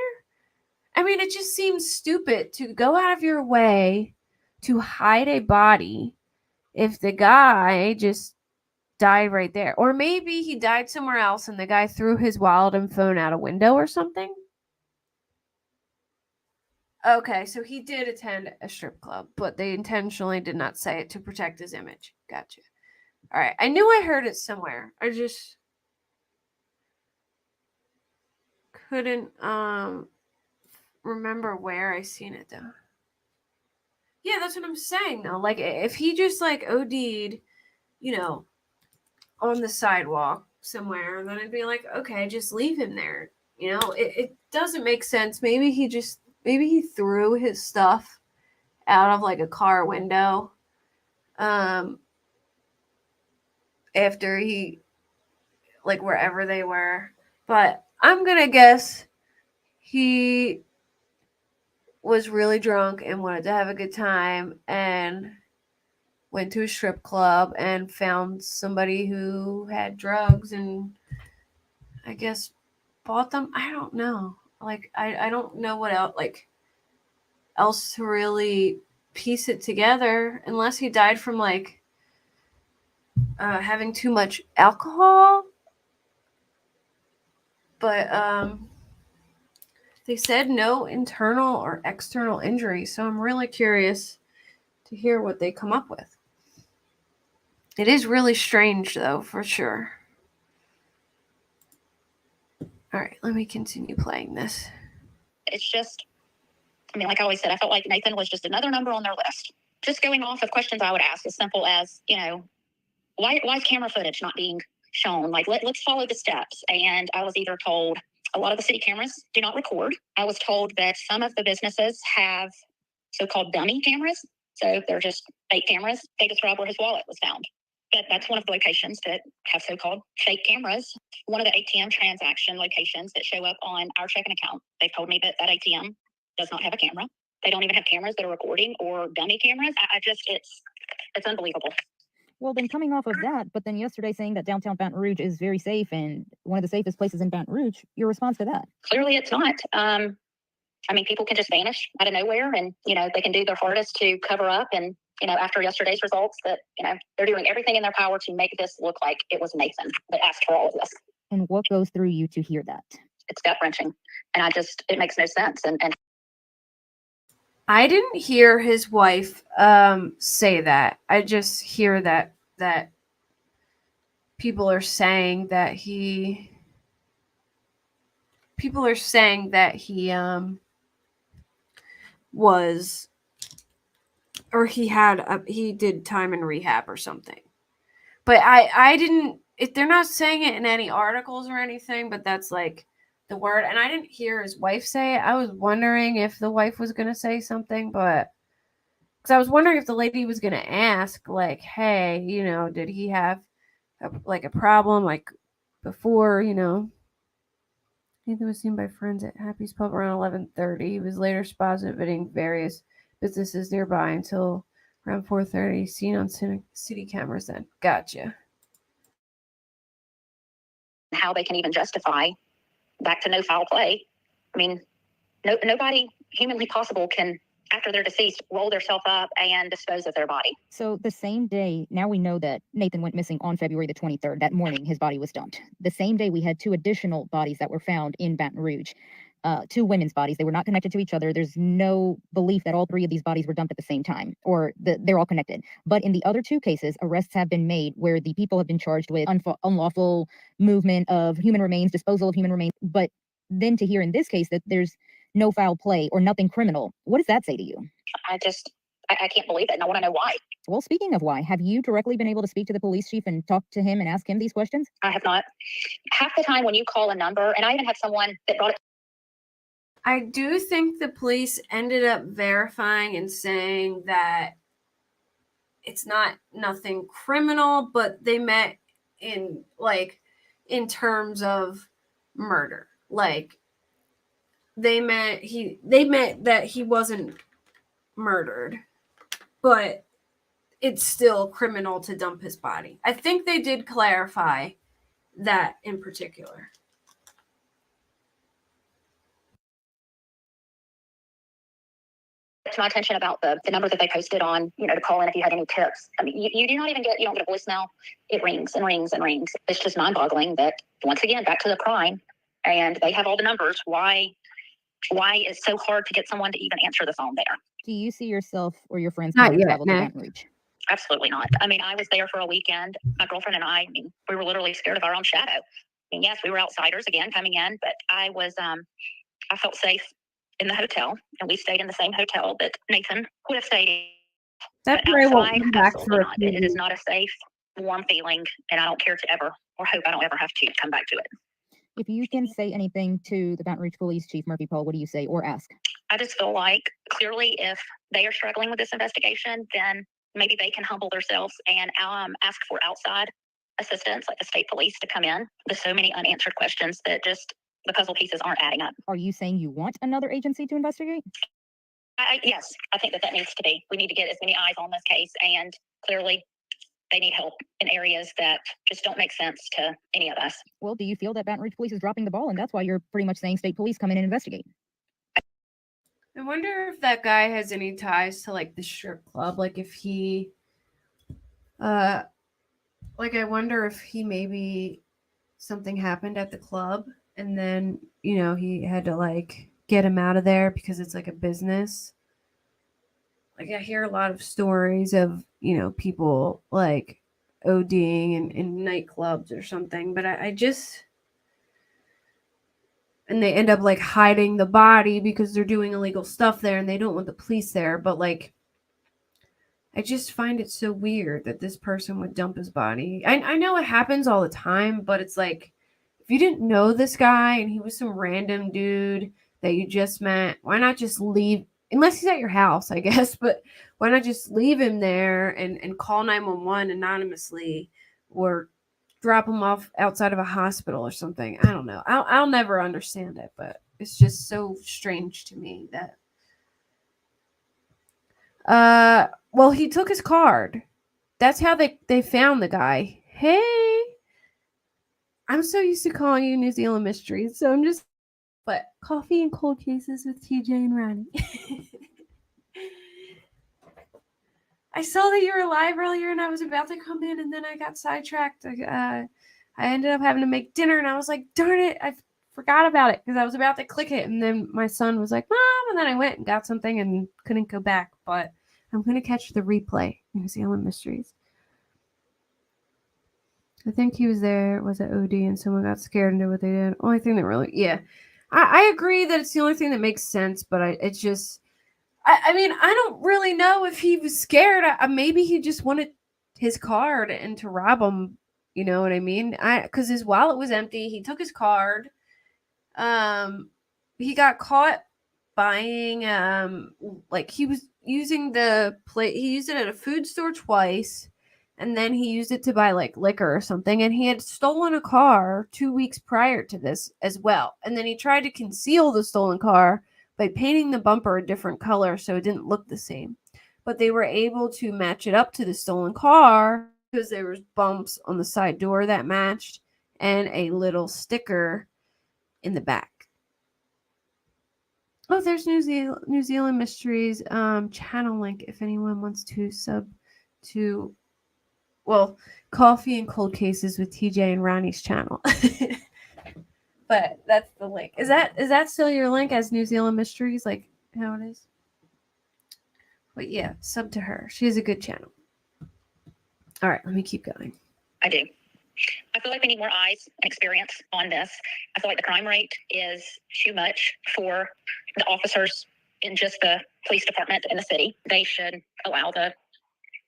I mean, it just seems stupid to go out of your way to hide a body if the guy just died right there. Or maybe he died somewhere else and the guy threw his wallet and phone out a window or something. Okay, so he did attend a strip club, but they intentionally did not say it to protect his image. Gotcha. All right, I knew I heard it somewhere. I just couldn't remember where I seen it though. Yeah, that's what I'm saying though. Like if he just like OD'd, on the sidewalk somewhere, then I'd be like, okay, just leave him there. It doesn't make sense. Maybe he threw his stuff out of like a car window after he, like, wherever they were. But I'm gonna guess he was really drunk and wanted to have a good time and went to a strip club and found somebody who had drugs and I guess bought them. I don't know. Like I don't know what else to really piece it together unless he died from like having too much alcohol. But they said no internal or external injury, so I'm really curious to hear what they come up with. It is really strange though, for sure. All right, let me continue playing this. It's just, like I always said, I felt like Nathan was just another number on their list. Just going off of questions I would ask, as simple as, why is camera footage not being shown? Like, let's follow the steps. And I was either told a lot of the city cameras do not record. I was told that some of the businesses have so-called dummy cameras. So they're just fake cameras. They describe where his wallet was found. But that's one of the locations that have so-called fake cameras. One of the ATM transaction locations that show up on our checking account, they've told me that ATM does not have a camera. They don't even have cameras that are recording or dummy cameras. It's unbelievable. Well, then coming off of that, but then yesterday saying that downtown Baton Rouge is very safe and one of the safest places in Baton Rouge, your response to that? Clearly it's not. People can just vanish out of nowhere and, they can do their hardest to cover up. And, after yesterday's results that, they're doing everything in their power to make this look like it was Nathan that asked for all of this. And what goes through you to hear that? It's gut wrenching. And it makes no sense. And I didn't hear his wife say that. I just hear that people are saying that he was, or he did time in rehab or something. But I didn't, they're not saying it in any articles or anything, but that's like the word. And I didn't hear his wife say it. I was wondering if the wife was going to say something, but because I was wondering if the lady was going to ask, like, hey, did he have a problem like before, Nathan was seen by friends at Happy's Pub around 11:30. He was later spotted visiting various businesses nearby until around 4:30. Seen on city cameras then. Gotcha. How they can even justify back to no foul play. I mean, nobody humanly possible can, after they're deceased, roll themselves up and dispose of their body. So the same day, now we know that Nathan went missing on February the 23rd. That morning, his body was dumped. The same day, we had 2 additional bodies that were found in Baton Rouge. 2 women's bodies. They were not connected to each other. There's no belief that all 3 of these bodies were dumped at the same time, or they're all connected. But in the other 2 cases, arrests have been made where the people have been charged with unlawful movement of human remains, disposal of human remains. But then to hear in this case that there's no foul play or nothing criminal, what does that say to you? I can't believe it, and I want to know why. Well, speaking of why, have you directly been able to speak to the police chief and talk to him and ask him these questions? I have not. Half the time when you call a number, and I even had someone that brought it. I do think the police ended up verifying and saying that it's nothing criminal, but they met in terms of murder. Like they meant that he wasn't murdered, but it's still criminal to dump his body. I think they did clarify that in particular. To my attention about the number that they posted on, to call in if you had any tips. I mean, you don't get a voicemail. It rings and rings and rings. It's just mind-boggling that, once again, back to the crime, and they have all the numbers. Why it's so hard to get someone to even answer the phone there? Do you see yourself or your friends Not yet, travel to no. Baton Rouge? Absolutely not. I mean, I was there for a weekend. My girlfriend and I mean, we were literally scared of our own shadow. I mean, yes, we were outsiders again coming in, but I felt safe in the hotel, and we stayed in the same hotel that Nathan would have stayed in. That But probably won't outside, come back absolutely for a not. few It is not a safe, warm feeling, and I don't care to ever, or hope I don't ever have to come back to it. If you can say anything to the Baton Rouge Police Chief Murphy Paul, what do you say or ask? I just feel like clearly if they are struggling with this investigation, then maybe they can humble themselves and ask for outside assistance, like the state police, to come in. There's so many unanswered questions that just the puzzle pieces aren't adding up. Are you saying you want another agency to investigate? Yes, I think that needs to be. We need to get as many eyes on this case, and clearly they need help in areas that just don't make sense to any of us. Well, do you feel that Baton Rouge Police is dropping the ball, and that's why you're pretty much saying state police come in and investigate? I wonder if that guy has any ties to the strip club. Like if he, I wonder if he maybe something happened at the club and then he had to get him out of there because it's a business. I hear a lot of stories of people ODing in nightclubs or something, but I just. And they end up hiding the body because they're doing illegal stuff there and they don't want the police there. But I just find it so weird that this person would dump his body. I know it happens all the time, but it's if you didn't know this guy and he was some random dude that you just met, why not just leave? Unless he's at your house, I guess. But why not just leave him there and call 911 anonymously or drop him off outside of a hospital or something? I don't know. I'll never understand it, but it's just so strange to me that. Well, he took his card. That's how they found the guy. Hey, I'm so used to calling you New Zealand Mysteries, so I'm just. But coffee and cold cases with TJ and Ronnie. I saw that you were live earlier and I was about to come in and then I got sidetracked. I ended up having to make dinner and I was like, darn it, I forgot about it because I was about to click it. And then my son was like, Mom, and then I went and got something and couldn't go back. But I'm going to catch the replay. New Zealand Mysteries. I think he was there, was at OD and someone got scared and did what they did. Only thing that really, yeah. I agree that it's the only thing that makes sense, but it's just. I mean, I don't really know if he was scared. Maybe he just wanted his card and to rob him. You know what I mean? Because his wallet was empty. He took his card. He got caught buying. He was using the plate. He used it at a food store twice, and then he used it to buy liquor or something. And he had stolen a car 2 weeks prior to this as well. And then he tried to conceal the stolen car. by painting the bumper a different color so it didn't look the same. But they were able to match it up to the stolen car because there was bumps on the side door that matched and a little sticker in the back. Oh, there's New Zealand Mysteries channel link if anyone wants to sub to, well, Coffee and Cold Cases with TJ and Ronnie's channel. But that's the link. Is that still your link as New Zealand Mysteries, like how it is? But yeah, sub to her. She has a good channel. All right, let me keep going. I do. I feel like we need more eyes and experience on this. I feel like the crime rate is too much for the officers in just the police department in the city. They should allow the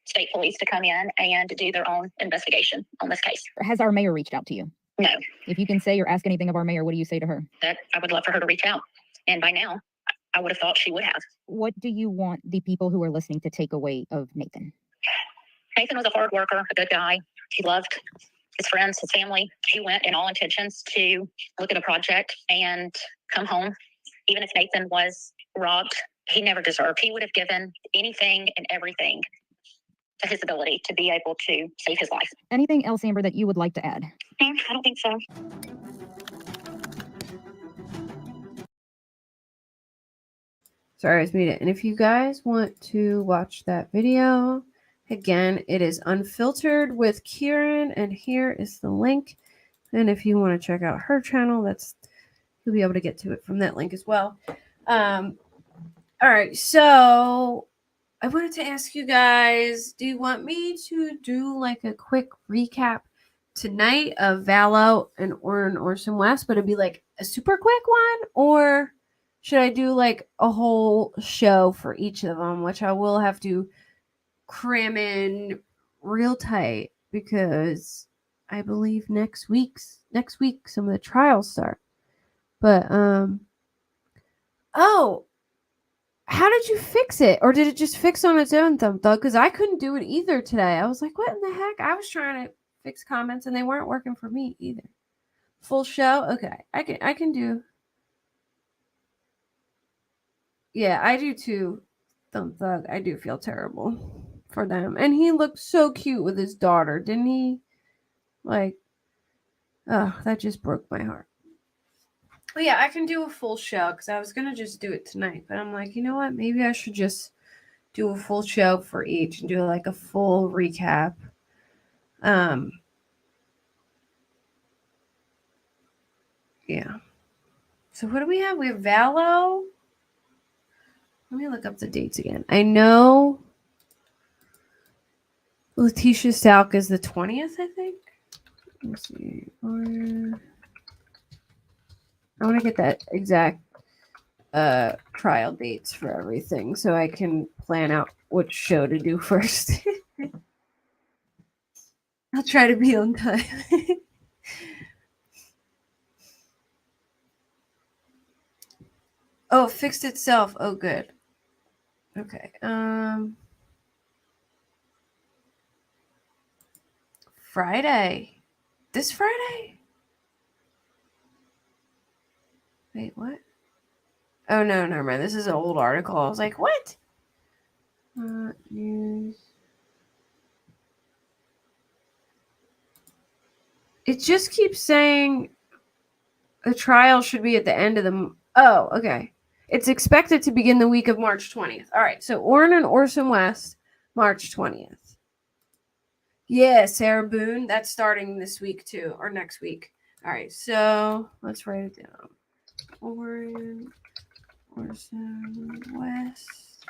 state police to come in and do their own investigation on this case. Has our mayor reached out to you? No. If you can say or ask anything of our mayor, what do you say to her? That I would love for her to reach out. And by now, I would have thought she would have. What do you want the people who are listening to take away of Nathan? Nathan was a hard worker, a good guy. He loved his friends, his family. He went in all intentions to look at a project and come home. Even if Nathan was robbed, he never deserved. He would have given anything and everything to his ability to be able to save his life. Anything else, Amber, that you would like to add? I don't think so. Sorry, I was muted. And if you guys want to watch that video, again, it is unfiltered with Kieran, and here is the link. And if you want to check out her channel, you'll be able to get to it from that link as well. All right, so I wanted to ask you guys, do you want me to do like a quick recap tonight of Vallow and Orson West, but it'd be like a super quick one? Or should I do like a whole show for each of them, which I will have to cram in real tight because I believe next week some of the trials start. But oh, how did you fix it? Or did it just fix on its own, Thumb Thug? Because I couldn't do it either today. I was like, what in the heck? I was trying to fix comments and they weren't working for me either. Full show? Okay. I can do. Yeah, I do too, Thumb Thug. I do feel terrible for them. And he looked so cute with his daughter, didn't he? Like, oh, that just broke my heart. But yeah, I can do a full show because I was going to just do it tonight. But I'm like, you know what? Maybe I should just do a full show for each and do like a full recap. Yeah. So what do we have? We have Vallow. Let me look up the dates again. I know Letitia Stalk is the 20th, I think. Let's see. I want to get that exact trial dates for everything so I can plan out which show to do first. I'll try to be on time. Oh, it fixed itself. Oh, good. Okay. Friday. This Friday? Wait, what? Oh, no, never mind. This is an old article. I was like, what? News. It just keeps saying the trial should be at the end of the... Oh, okay. It's expected to begin the week of March 20th. All right, so Orrin and Orson West, March 20th. Yeah, Sarah Boone. That's starting this week, too, or next week. All right, so let's write it down. Orrin, Orson West.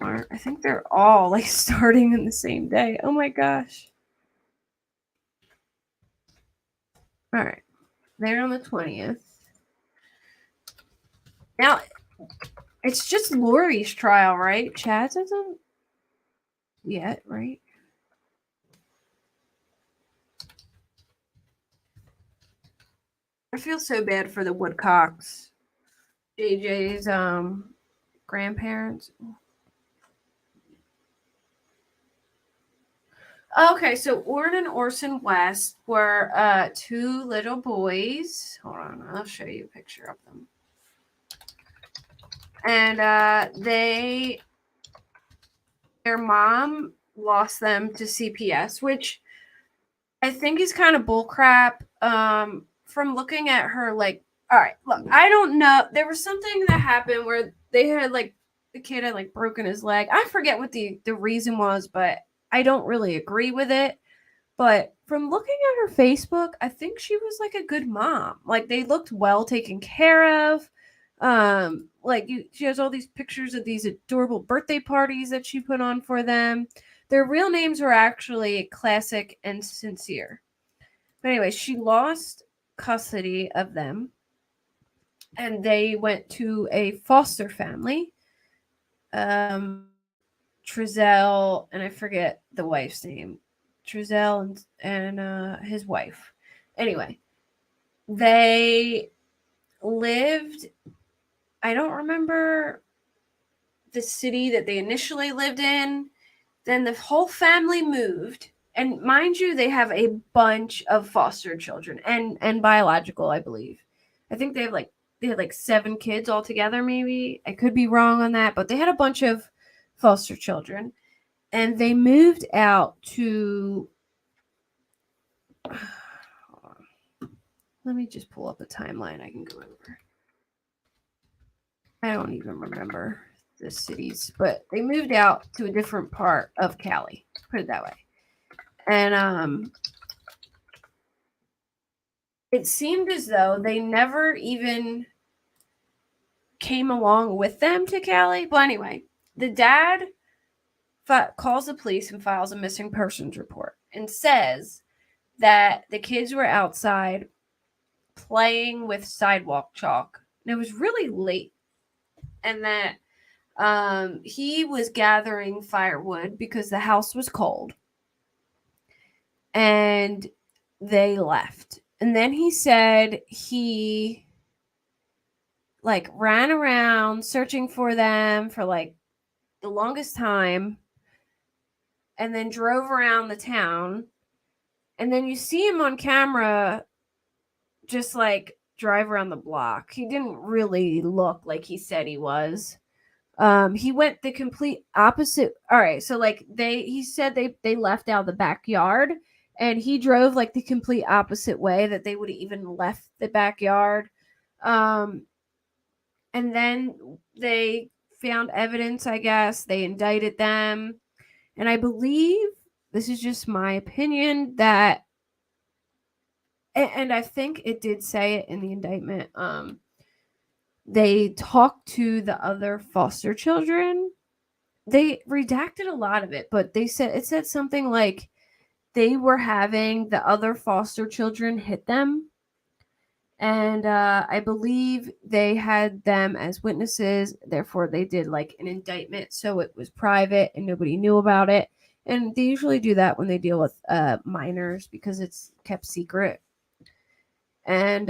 I think they're all like starting in the same day. Oh my gosh. All right. They're on the 20th. Now, it's just Lori's trial, right? Chaz isn't yet, right? I feel so bad for the Woodcocks. JJ's grandparents. Okay, so Orrin and Orson West were two little boys. Hold on, I'll show you a picture of them. And their mom lost them to CPS, which I think is kind of bullcrap. From looking at her, like, all right, look, I don't know. There was something that happened where they had like the kid had like broken his leg. I forget what the reason was, but I don't really agree with it. But from looking at her Facebook, I think she was like a good mom. Like they looked well taken care of. She has all these pictures of these adorable birthday parties that she put on for them. Their real names were actually Classic and Sincere. But anyway, she lost custody of them, and they went to a foster family. Trezell, and I forget the wife's name. Trezell and his wife. Anyway, they lived. I don't remember the city that they initially lived in. Then the whole family moved, and mind you, they have a bunch of foster children and biological, I believe. I think they had like 7 kids altogether, maybe. I could be wrong on that, but they had a bunch of foster children, and they moved out to. Let me just pull up a timeline I can go over. I don't even remember the cities, but they moved out to a different part of Cali. Put it that way. And it seemed as though they never even came along with them to Cali. But anyway, the dad calls the police and files a missing persons report and says that the kids were outside playing with sidewalk chalk. And it was really late. And that he was gathering firewood because the house was cold. And they left. And then he said he like ran around searching for them for like the longest time and then drove around the town. And then you see him on camera just like drive around the block. He didn't really look like he said he was. He went the complete opposite. All right, so like he said they left out the backyard, and he drove like the complete opposite way that they would have even left the backyard. And then they found evidence, I guess. They indicted them. And I believe, this is just my opinion, that, and I think it did say it in the indictment, they talked to the other foster children. They redacted a lot of it, but it said something like they were having the other foster children hit them. And I believe they had them as witnesses. Therefore, they did like an indictment. So it was private and nobody knew about it. And they usually do that when they deal with minors because it's kept secret. And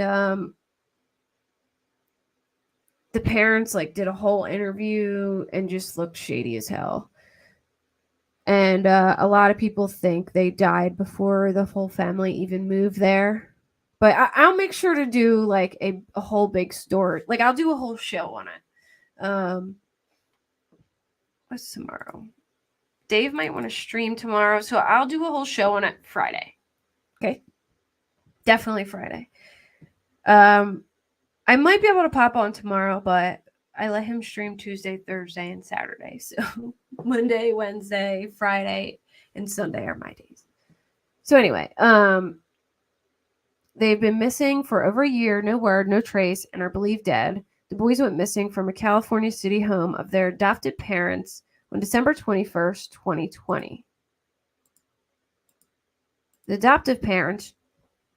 the parents like did a whole interview and just looked shady as hell. And a lot of people think they died before the whole family even moved there. But I'll make sure to do like a whole big story. Like I'll do a whole show on it. What's tomorrow? Dave might want to stream tomorrow, so I'll do a whole show on it Friday. Okay, definitely Friday. I might be able to pop on tomorrow, but I let him stream Tuesday, Thursday, and Saturday. So Monday, Wednesday, Friday, and Sunday are my days. So anyway, they've been missing for over a year, no word, no trace, and are believed dead. The boys went missing from a California city home of their adopted parents on December 21st, 2020. The adoptive parents,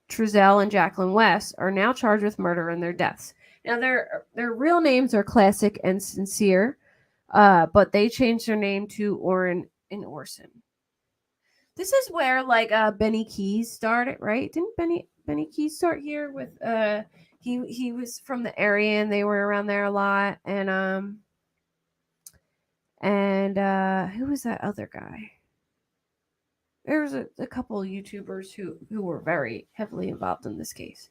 Trezell and Jacqueline West, are now charged with murder in their deaths. Now, their real names are Classic and Sincere, but they changed their name to Orrin and Orson. This is where like Benny Keys started, right? Didn't Benny Keys start here with he was from the area and they were around there a lot, and who was that other guy? There was a couple of YouTubers who were very heavily involved in this case.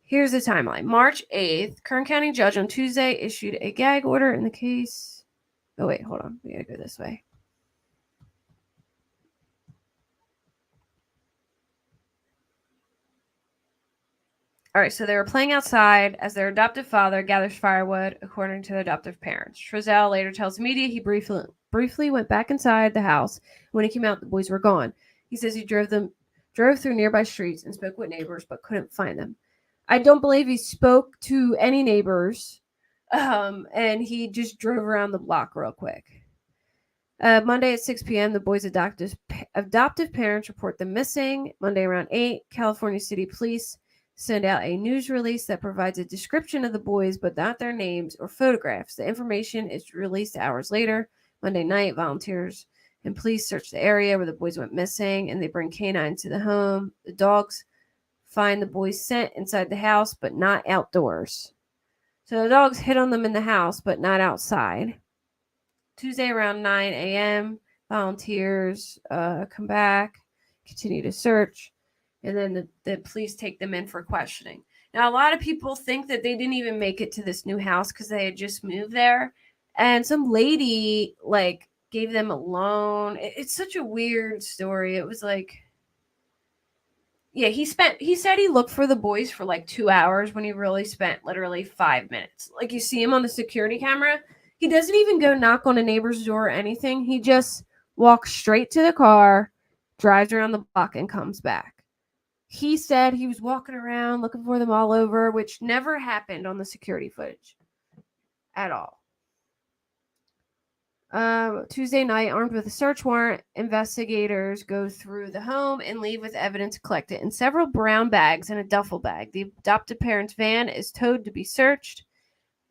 Here's the timeline. March 8th, Kern County judge on Tuesday issued a gag order in the case. Oh, wait, hold on. We gotta go this way. All right, so they were playing outside as their adoptive father gathers firewood, according to the adoptive parents. Trezell later tells the media he briefly went back inside the house. When he came out, the boys were gone. He says he drove through nearby streets and spoke with neighbors, but couldn't find them. I don't believe he spoke to any neighbors, and he just drove around the block real quick. Monday at 6 p.m., the boys' adoptive parents report them missing. Monday around 8, California City Police send out a news release that provides a description of the boys, but not their names or photographs. The information is released hours later. Monday night, volunteers and police search the area where the boys went missing, and they bring canines to the home. The dogs find the boys' scent inside the house, but not outdoors. So the dogs hit on them in the house, but not outside. Tuesday around 9 a.m., volunteers come back, continue to search, and then the police take them in for questioning. Now, a lot of people think that they didn't even make it to this new house because they had just moved there, and some lady gave them a loan. It's such a weird story. It was yeah, he said he looked for the boys for 2 hours when he really spent literally 5 minutes. You see him on the security camera. He doesn't even go knock on a neighbor's door or anything. He just walks straight to the car, drives around the block, and comes back. He said he was walking around looking for them all over, which never happened on the security footage at all. Tuesday night, armed with a search warrant, investigators go through the home and leave with evidence collected in several brown bags and a duffel bag. The adopted parents' van is towed to be searched,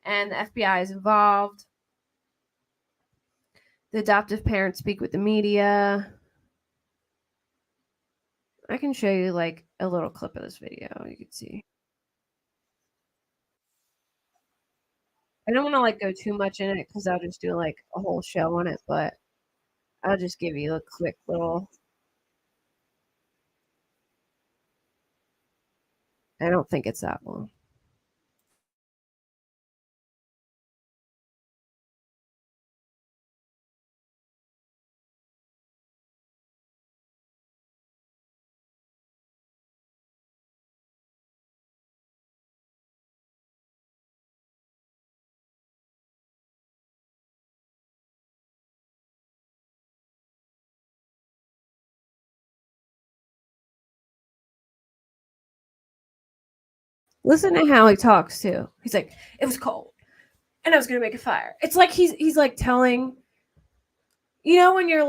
and the FBI is involved. The adoptive parents speak with the media. I can show you a little clip of this video. You can see. I don't want to go too much in it because I'll just do a whole show on it, but I'll just give you a quick little. I don't think it's that long. Listen to how he talks too. He's like, it was cold, and I was gonna make a fire. It's like he's telling, when you're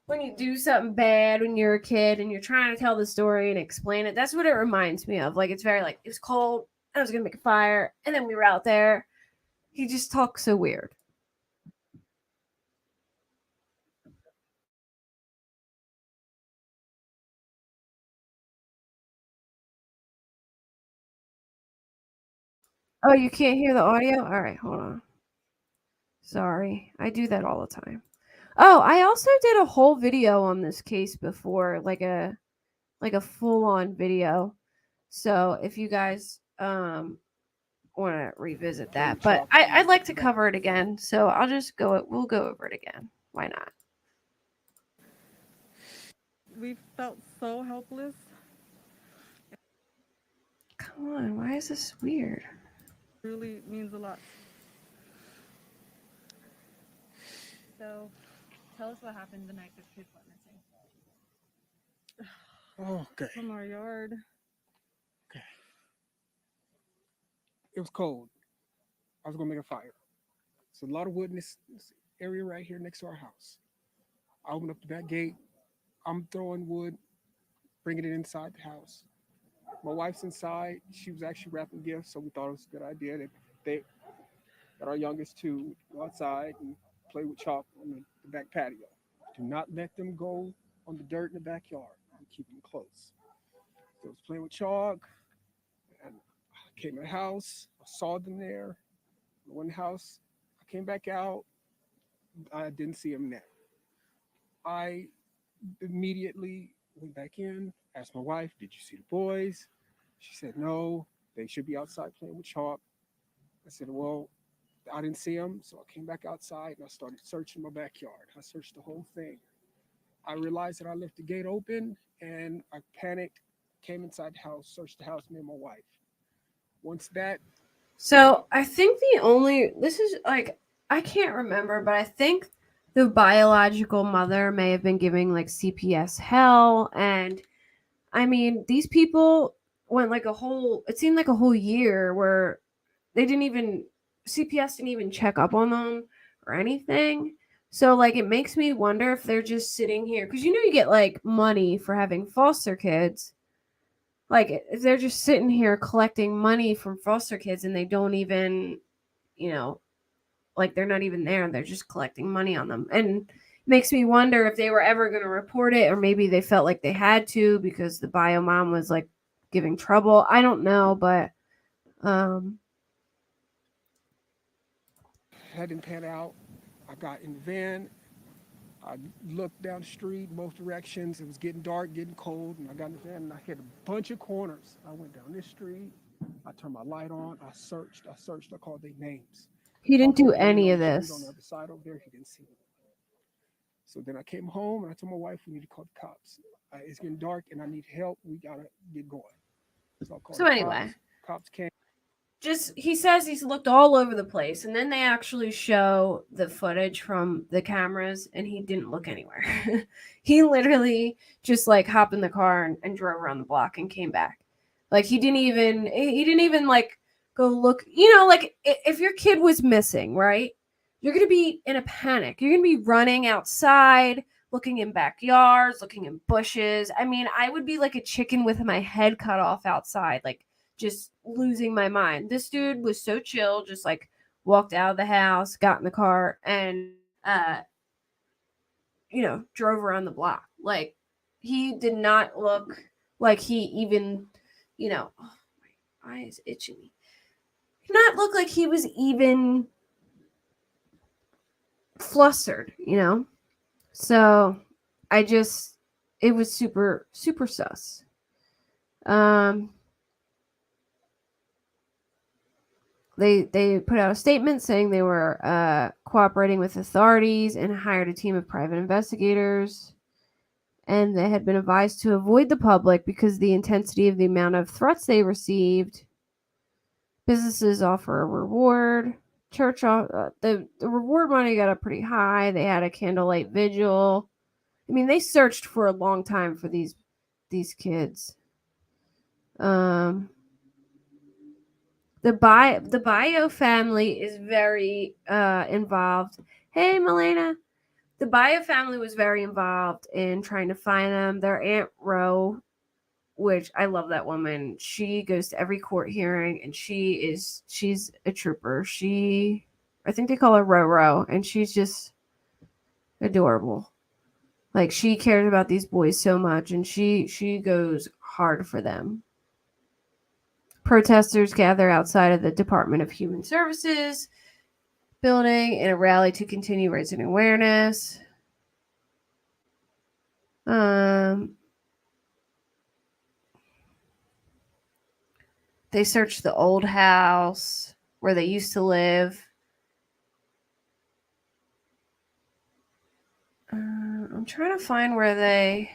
when you do something bad when you're a kid and you're trying to tell the story and explain it. That's what it reminds me of. It's very it was cold, and I was gonna make a fire, and then we were out there. He just talks so weird. Oh, you can't hear the audio? All right, hold on. Sorry. I do that all the time. Oh, I also did a whole video on this case before, a full-on video. So if you guys want to revisit that, but I'd like to cover it again. So I'll just we'll go over it again. Why not? We felt so helpless. Come on, why is this weird? Really means a lot. So, tell us what happened the night the kids went missing. Okay. From our yard. Okay. It was cold. I was gonna make a fire. There's a lot of wood in this area right here next to our house. I opened up the back gate. I'm throwing wood, bringing it inside the house. My wife's inside. She was actually wrapping gifts, so we thought it was a good idea that they got our youngest to go outside and play with chalk on the back patio. Do not let them go on the dirt in the backyard. And keep them close. So I was playing with chalk, and I came in the house. I saw them there. I went in the house. I came back out. I didn't see them there. I immediately went back in, asked my wife, "Did you see the boys?" She said, "No, they should be outside playing with chalk." I said, "Well, I didn't see them." So I came back outside and I started searching my backyard. I searched the whole thing. I realized that I left the gate open and I panicked, came inside the house, searched the house, me and my wife. Once that, So I think this is like, I can't remember, but I think the biological mother may have been giving like CPS hell. And I mean, these people went like it seemed like a whole year where CPS didn't even check up on them or anything. So like, it makes me wonder if they're just sitting here, because you get like money for having foster kids. Like, if they're just sitting here collecting money from foster kids and they don't even, like, they're not even there and they're just collecting money on them. And it makes me wonder if they were ever going to report it, or maybe they felt like they had to because the bio mom was like giving trouble. I don't know, but that didn't pan out. I got in the van. I looked down the street, both directions. It was getting dark, getting cold, and I got in the van and I hit a bunch of corners. I went down this street. I turned my light on. I searched. I called their names. he didn't do Called my any name of on the street this. on the other side over there. He didn't see me. So then I came home and I told my wife, "We need to call the cops. It's getting dark and I need help. We gotta get going." So I called So the anyway. cops. Cops came. He says he's looked all over the place, and then they actually show the footage from the cameras, and he didn't look anywhere. He literally just like hopped in the car and drove around the block and came back. Like, he didn't even like go look. Like, if your kid was missing, right, you're gonna be in a panic. You're gonna be running outside, looking in backyards, looking in bushes. I mean, I would be like a chicken with my head cut off outside, like, just losing my mind. This dude was so chill, just like walked out of the house, got in the car, and drove around the block. Like, he did not look like he even, oh, my eye is itching me. Did not look like he was even flustered, So it was super, super sus. They put out a statement saying they were cooperating with authorities and hired a team of private investigators. And they had been advised to avoid the public because of the intensity of the amount of threats they received. Businesses offer a reward. The reward money got up pretty high. They had a candlelight vigil. I mean, they searched for a long time for these kids. The bio family is very involved. Hey, Milena. The bio family was very involved in trying to find them. Their Aunt Ro, which I love that woman. She goes to every court hearing, and she's a trooper. I think they call her Ro, and she's just adorable. Like, she cares about these boys so much, and she goes hard for them. Protesters gather outside of the Department of Human Services building in a rally to continue raising awareness. They searched the old house where they used to live. I'm trying to find where they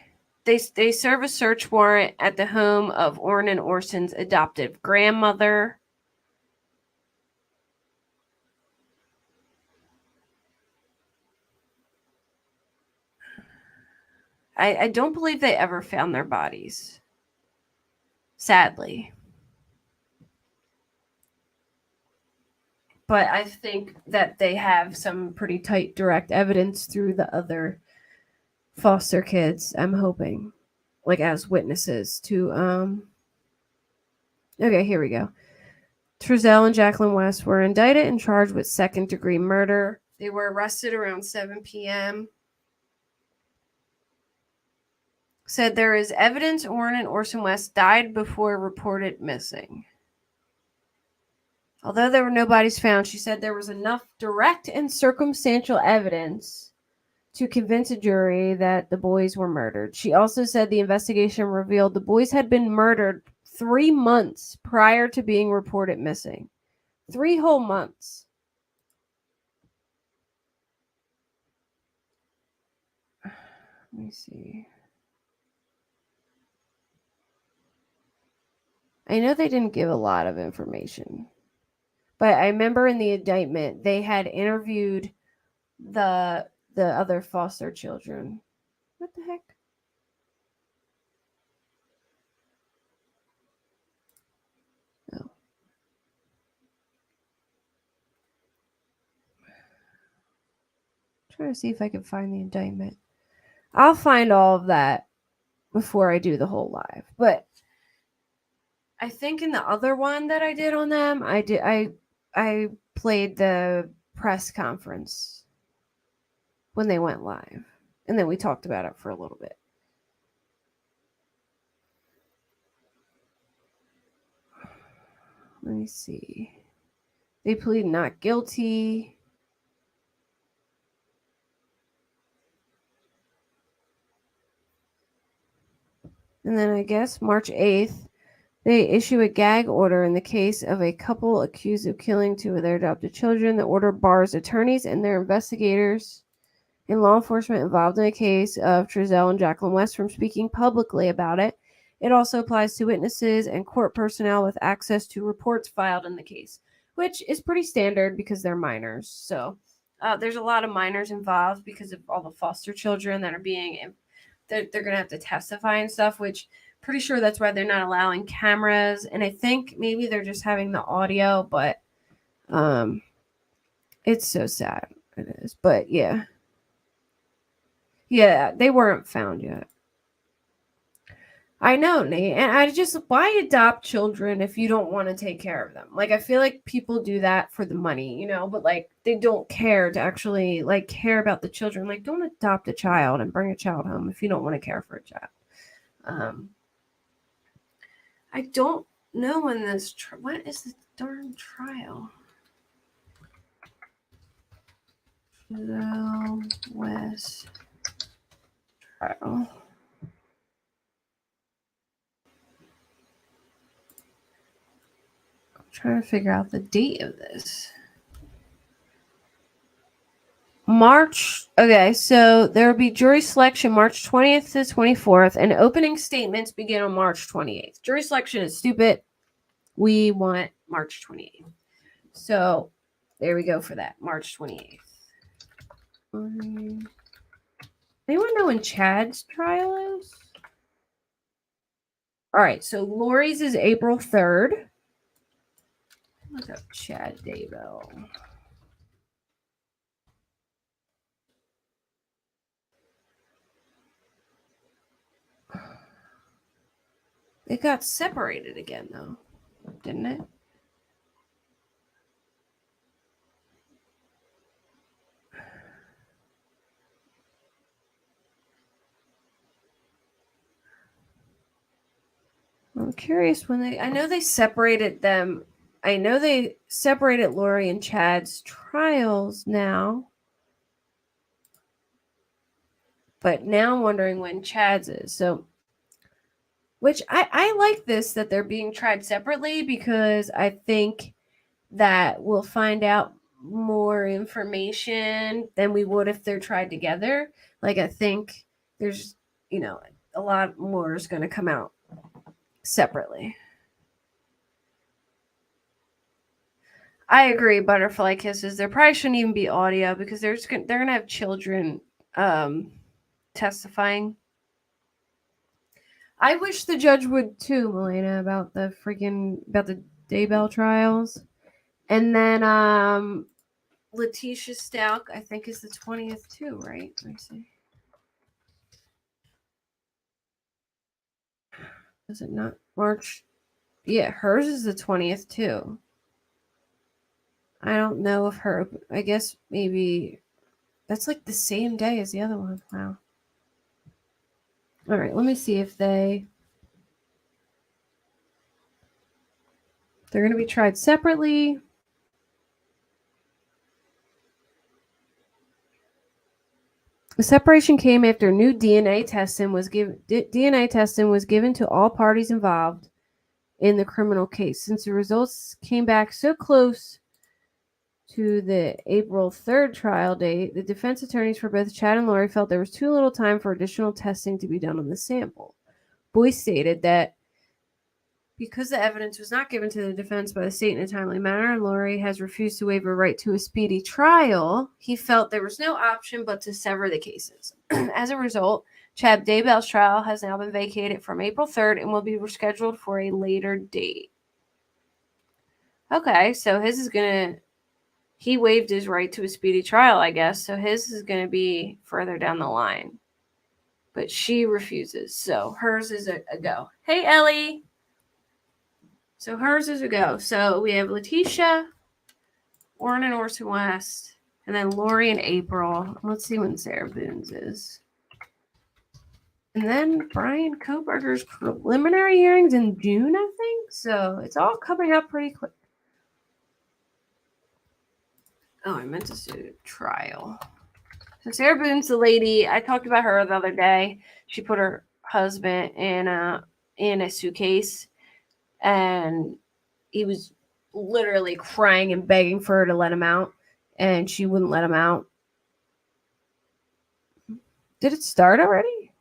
serve a search warrant at the home of Orrin and Orson's adoptive grandmother. I don't believe they ever found their bodies, sadly. But I think that they have some pretty tight direct evidence through the other foster kids, I'm hoping, like, as witnesses to okay, here we go. Trezell and Jacqueline West were indicted and charged with second-degree murder. They were arrested around 7 p.m. Said there is evidence Orrin and Orson West died before reported missing. Although there were no bodies found, she said there was enough direct and circumstantial evidence to convince a jury that the boys were murdered. She also said the investigation revealed the boys had been murdered 3 months prior to being reported missing. 3 whole months. Let me see. I know they didn't give a lot of information, but I remember in the indictment they had interviewed the other foster children. What the heck? Oh. Trying to see if I can find the indictment. I'll find all of that before I do the whole live. But I think in the other one that I did on them, I played the press conference when they went live. And then we talked about it for a little bit. Let me see. They plead not guilty. And then I guess March 8th, they issue a gag order in the case of a couple accused of killing 2 of their adopted children. The order bars attorneys and their investigators and law enforcement involved in the case of Trezell and Jacqueline West from speaking publicly about it. It also applies to witnesses and court personnel with access to reports filed in the case, which is pretty standard because they're minors. So there's a lot of minors involved because of all the foster children that are being they're going to have to testify and stuff, which pretty sure that's why they're not allowing cameras. And I think maybe they're just having the audio, but it's so sad. It is. But yeah. Yeah, they weren't found yet. I know, Nate. And why adopt children if you don't want to take care of them? Like, I feel like people do that for the money, but like they don't care to actually like care about the children. Like, don't adopt a child and bring a child home if you don't want to care for a child. I don't know when this, what is the darn trial? West trial. Trying to figure out the date of this. March. Okay, so there will be jury selection March 20th to 24th, and opening statements begin on March 28th. Jury selection is stupid. We want March 28th. So there we go for that. March 28th. Anyone know when Chad's trial is? All right, so Lori's is April 3rd. Look up Chad Daybell. It got separated again, though, didn't it? I'm curious when I know they separated them. I know they separated Lori and Chad's trials now. But now I'm wondering when Chad's is. So, which I like this that they're being tried separately because I think that we'll find out more information than we would if they're tried together. Like, I think there's, a lot more is going to come out separately. I agree. Butterfly kisses. There probably shouldn't even be audio because they're going to have children testifying. I wish the judge would too, Melena, about the Daybell trials. And then Letitia Stalk, I think, is the 20th too, right? Let me see. Is it not March? Yeah, hers is the 20th too. I don't know if I guess maybe that's like the same day as the other one. Wow. All right, let me see if they're going to be tried separately. The separation came after new DNA testing was given to all parties involved in the criminal case. Since the results came back so close to the April 3rd trial date, the defense attorneys for both Chad and Lori felt there was too little time for additional testing to be done on the sample. Boyce stated that because the evidence was not given to the defense by the state in a timely manner and Lori has refused to waive her right to a speedy trial, he felt there was no option but to sever the cases. As a result, Chad Daybell's trial has now been vacated from April 3rd and will be rescheduled for a later date. Okay, so his is going to... He waived his right to a speedy trial, I guess, so his is going to be further down the line. But she refuses, so hers is a go. Hey, Ellie! So hers is a go. So we have Letitia, Orrin and Orson West, and then Lori and April. Let's see when Sarah Boone's is. And then Brian Koberger's preliminary hearings in June, I think. So it's all coming up pretty quick. Oh, I meant to say trial. So Sarah Boone's the lady. I talked about her the other day. She put her husband in a suitcase, and he was literally crying and begging for her to let him out, and she wouldn't let him out. Did it start already?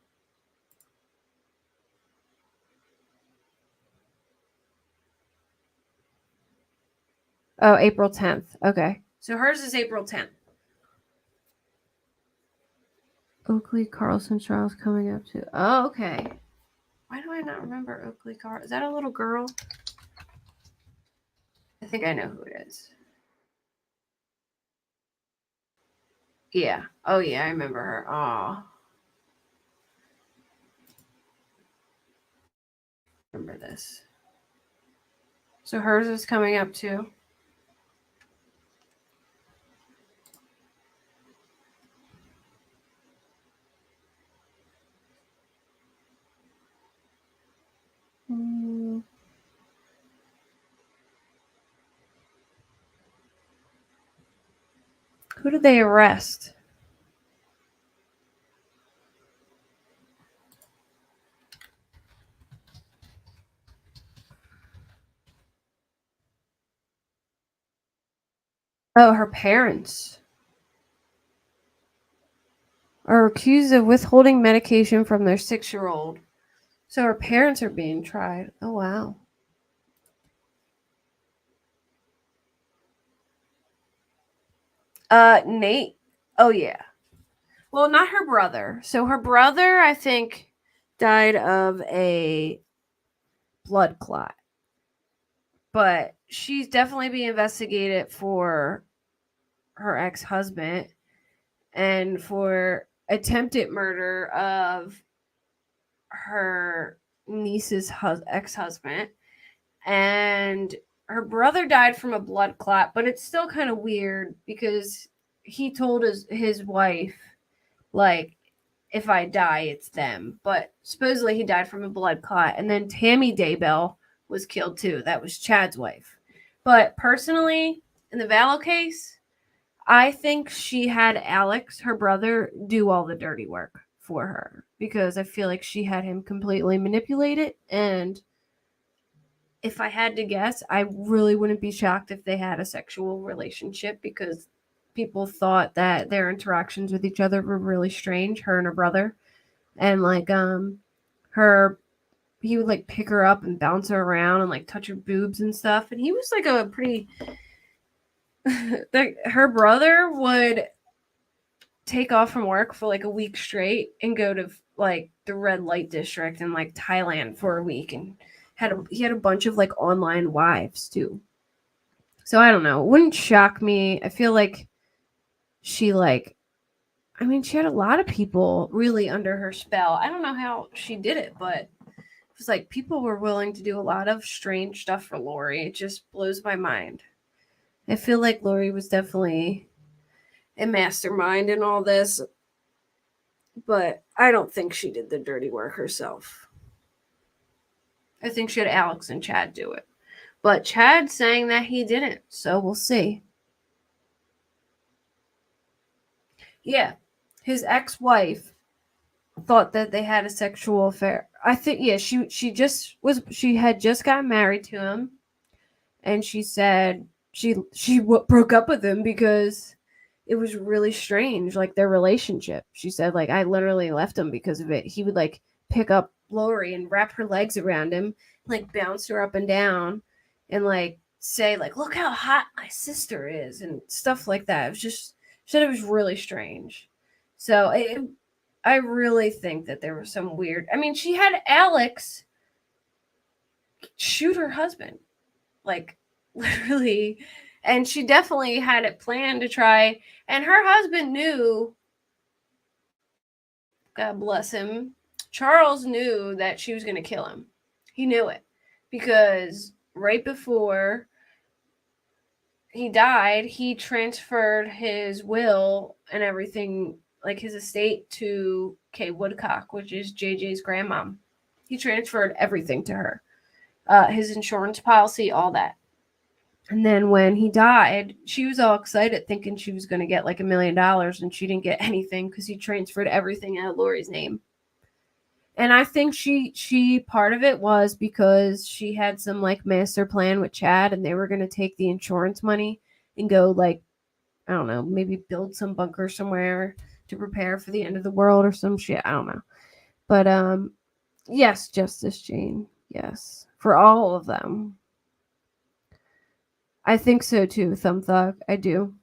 Oh, April 10th. Okay. So hers is April 10th. Oakley Carlson trial's coming up too. Oh, okay. Why do I not remember Oakley Carl? Is that a little girl? I think I know who it is. Yeah. Oh, yeah, I remember her. Aw. Remember this. So hers is coming up too. Who did they arrest? Oh, her parents are accused of withholding medication from their 6-year-old. So her parents are being tried. Oh, wow. Nate. Oh, yeah. Well, not her brother. So her brother, I think, died of a blood clot. But she's definitely being investigated for her ex-husband and for attempted murder of her niece's ex-husband. And her brother died from a blood clot, but it's still kind of weird because he told his wife, like, if I die, it's them. But supposedly he died from a blood clot. And then Tammy Daybell was killed too. That was Chad's wife. But personally, in the Vallow case, I think she had Alex, her brother, do all the dirty work for her because I feel like she had him completely manipulated. And if I had to guess, I really wouldn't be shocked if they had a sexual relationship because people thought that their interactions with each other were really strange, her and her brother. And like he would like pick her up and bounce her around and like touch her boobs and stuff. And he was like a pretty her brother would take off from work for like a week straight and go to like the red light district in like Thailand for a week, and he had a bunch of like online wives too. So I don't know. It wouldn't shock me. I feel like she she had a lot of people really under her spell. I don't know how she did it, but it was like people were willing to do a lot of strange stuff for Lori. It just blows my mind. I feel like Lori was definitely a mastermind in all this, but I don't think she did the dirty work herself. I think she had Alex and Chad do it. But Chad's saying that he didn't, so we'll see. Yeah. his ex-wife thought that they had a sexual affair. I think she had just gotten married to him, and she said she broke up with him because it was really strange, like their relationship. She said, like, I literally left him because of it. He would like pick up Lori and wrap her legs around him, like bounce her up and down, and like say like, look how hot my sister is, and stuff like that. It was just, she said it was really strange. So I really think that there was some weird. I mean, she had Alex shoot her husband, like literally, and she definitely had it planned to try. And her husband knew. God bless him. Charles knew that she was going to kill him. He knew it because right before he died, he transferred his will and everything, like his estate, to Kay Woodcock, which is JJ's grandmom. He transferred everything to her, his insurance policy, all that. And then when he died, she was all excited, thinking she was going to get like $1 million, and she didn't get anything because he transferred everything out of Lori's name. And I think she part of it was because she had some like master plan with Chad, and they were going to take the insurance money and go, like, I don't know, maybe build some bunker somewhere to prepare for the end of the world or some shit. I don't know. But yes, Justice Jane. Yes. For all of them. I think so too, Thumb Thug. I do.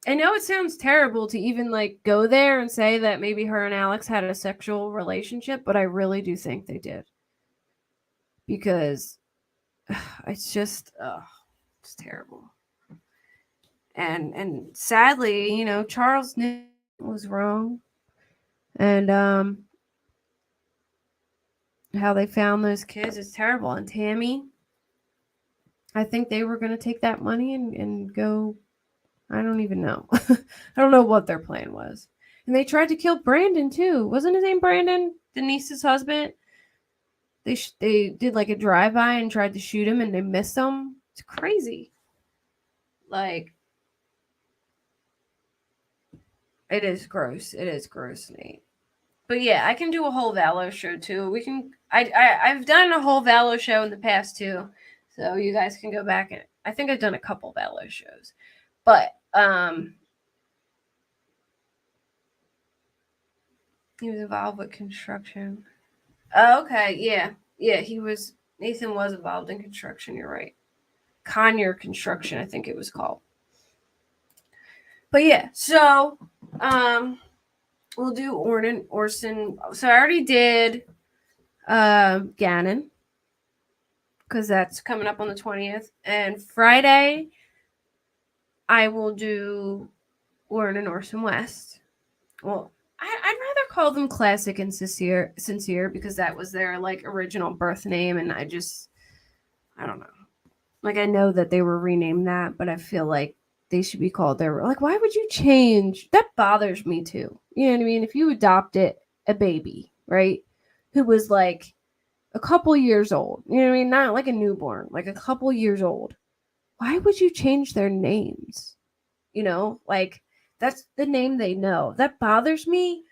I know it sounds terrible to even like go there and say that maybe her and Alex had a sexual relationship, but I really do think they did. Because it's just it's terrible. And sadly, you know, Charles knew it was wrong. And how they found those kids is terrible. And Tammy, I think they were going to take that money and go. I don't even know. I don't know what their plan was. And they tried to kill Brandon too. Wasn't his name Brandon? Denise's husband? They did like a drive-by and tried to shoot him, and they missed him. It's crazy. Like, it is gross. It is gross, Nate. But yeah, I can do a whole Valo show too. We can. I've done a whole Valo show in the past too, so you guys can go back and I think I've done a couple Valo shows. But he was involved with construction. Oh, okay, yeah, he was. Nathan was involved in construction. You're right. Conyer Construction, I think it was called. But yeah, so we'll do Orson. So I already did Gannon because that's coming up on the 20th, and Friday I will do Warren and Orson West. Well, I'd rather call them Classic and Sincere because that was their like original birth name, and I don't know. Like, I know that they were renamed that, but I feel like they should be called their, like, why would you change? That bothers me too. You know what I mean? If you adopted a baby, right, who was like a couple years old, you know what I mean? Not like a newborn, like a couple years old. Why would you change their names? You know, like, that's the name they know. That bothers me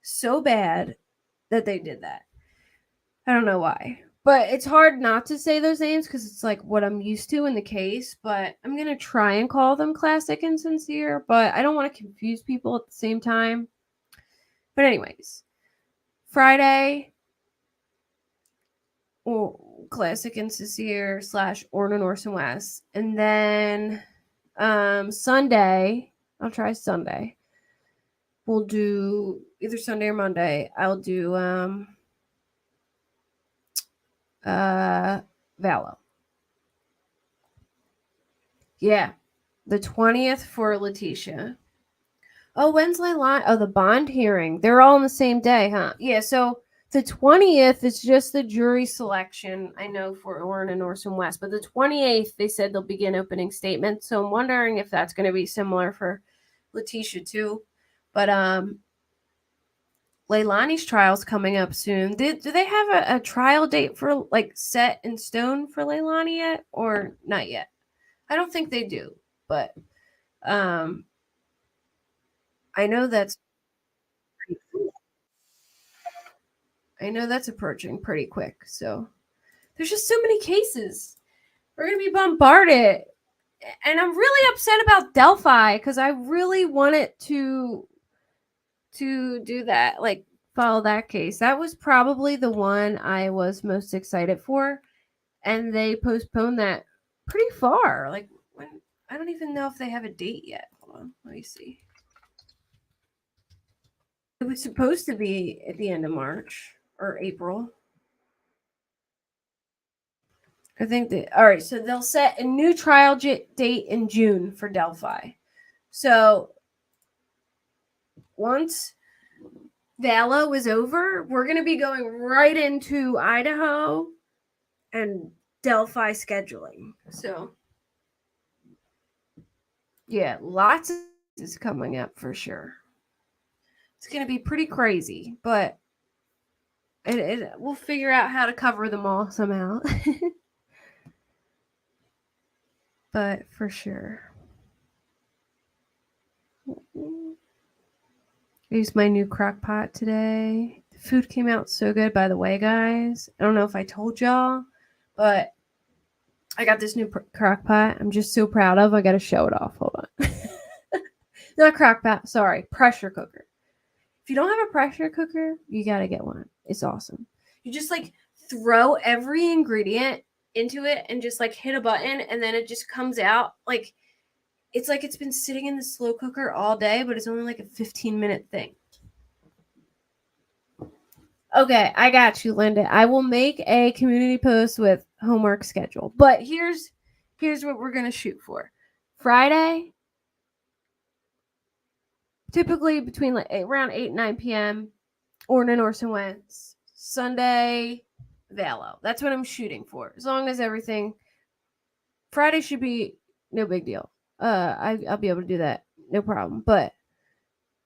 so bad that they did that. I don't know why. But it's hard not to say those names because it's like what I'm used to in the case. But I'm going to try and call them Classic and Sincere. But I don't want to confuse people at the same time. But anyways, Friday, Classic and Sincere / Orton Orson West. And then Sunday, I'll try Sunday. We'll do either Sunday or Monday. I'll do Valo. Yeah. The 20th for Letitia. Oh, when's Leilani? Oh, the bond hearing. They're all on the same day, huh? Yeah, so the 20th is just the jury selection, I know, for Orrin and Orson West. But the 28th, they said they'll begin opening statements. So I'm wondering if that's going to be similar for Letitia, too. But Leilani's trial's coming up soon. Do they have a trial date for, like, set in stone for Leilani yet? Or not yet? I don't think they do. But I know that's I know that's approaching pretty quick. So there's just so many cases. We're going to be bombarded. And I'm really upset about Delphi because I really wanted to do that, like follow that case. That was probably the one I was most excited for. And they postponed that pretty far. Like, when, I don't even know if they have a date yet. Hold on, let me see. It was supposed to be at the end of March or April. I think that, all right, so they'll set a new trial date in June for Delphi. So once Vallow is over, we're going to be going right into Idaho and Delphi scheduling. So, yeah, lots of is coming up for sure. It's going to be pretty crazy, but we'll figure out how to cover them all somehow. But for sure. I used my new crock pot today. The food came out so good, by the way, guys. I don't know if I told y'all, but I got this new crock pot. I'm just so proud of. I got to show it off. Hold on. Not crock pot. Sorry. Pressure cooker. If you don't have a pressure cooker, you got to get one. It's awesome. You just like throw every ingredient into it and just like hit a button, and then it just comes out like it's been sitting in the slow cooker all day, but it's only like a 15-minute thing. Okay, I got you, Linda. I will make a community post with homework schedule. But here's what we're going to shoot for. Friday, typically between like around 8 and 9 p.m., Ornan Orson Wentz. Sunday, Vallow. That's what I'm shooting for. As long as everything... Friday should be no big deal. I'll be able to do that. No problem. But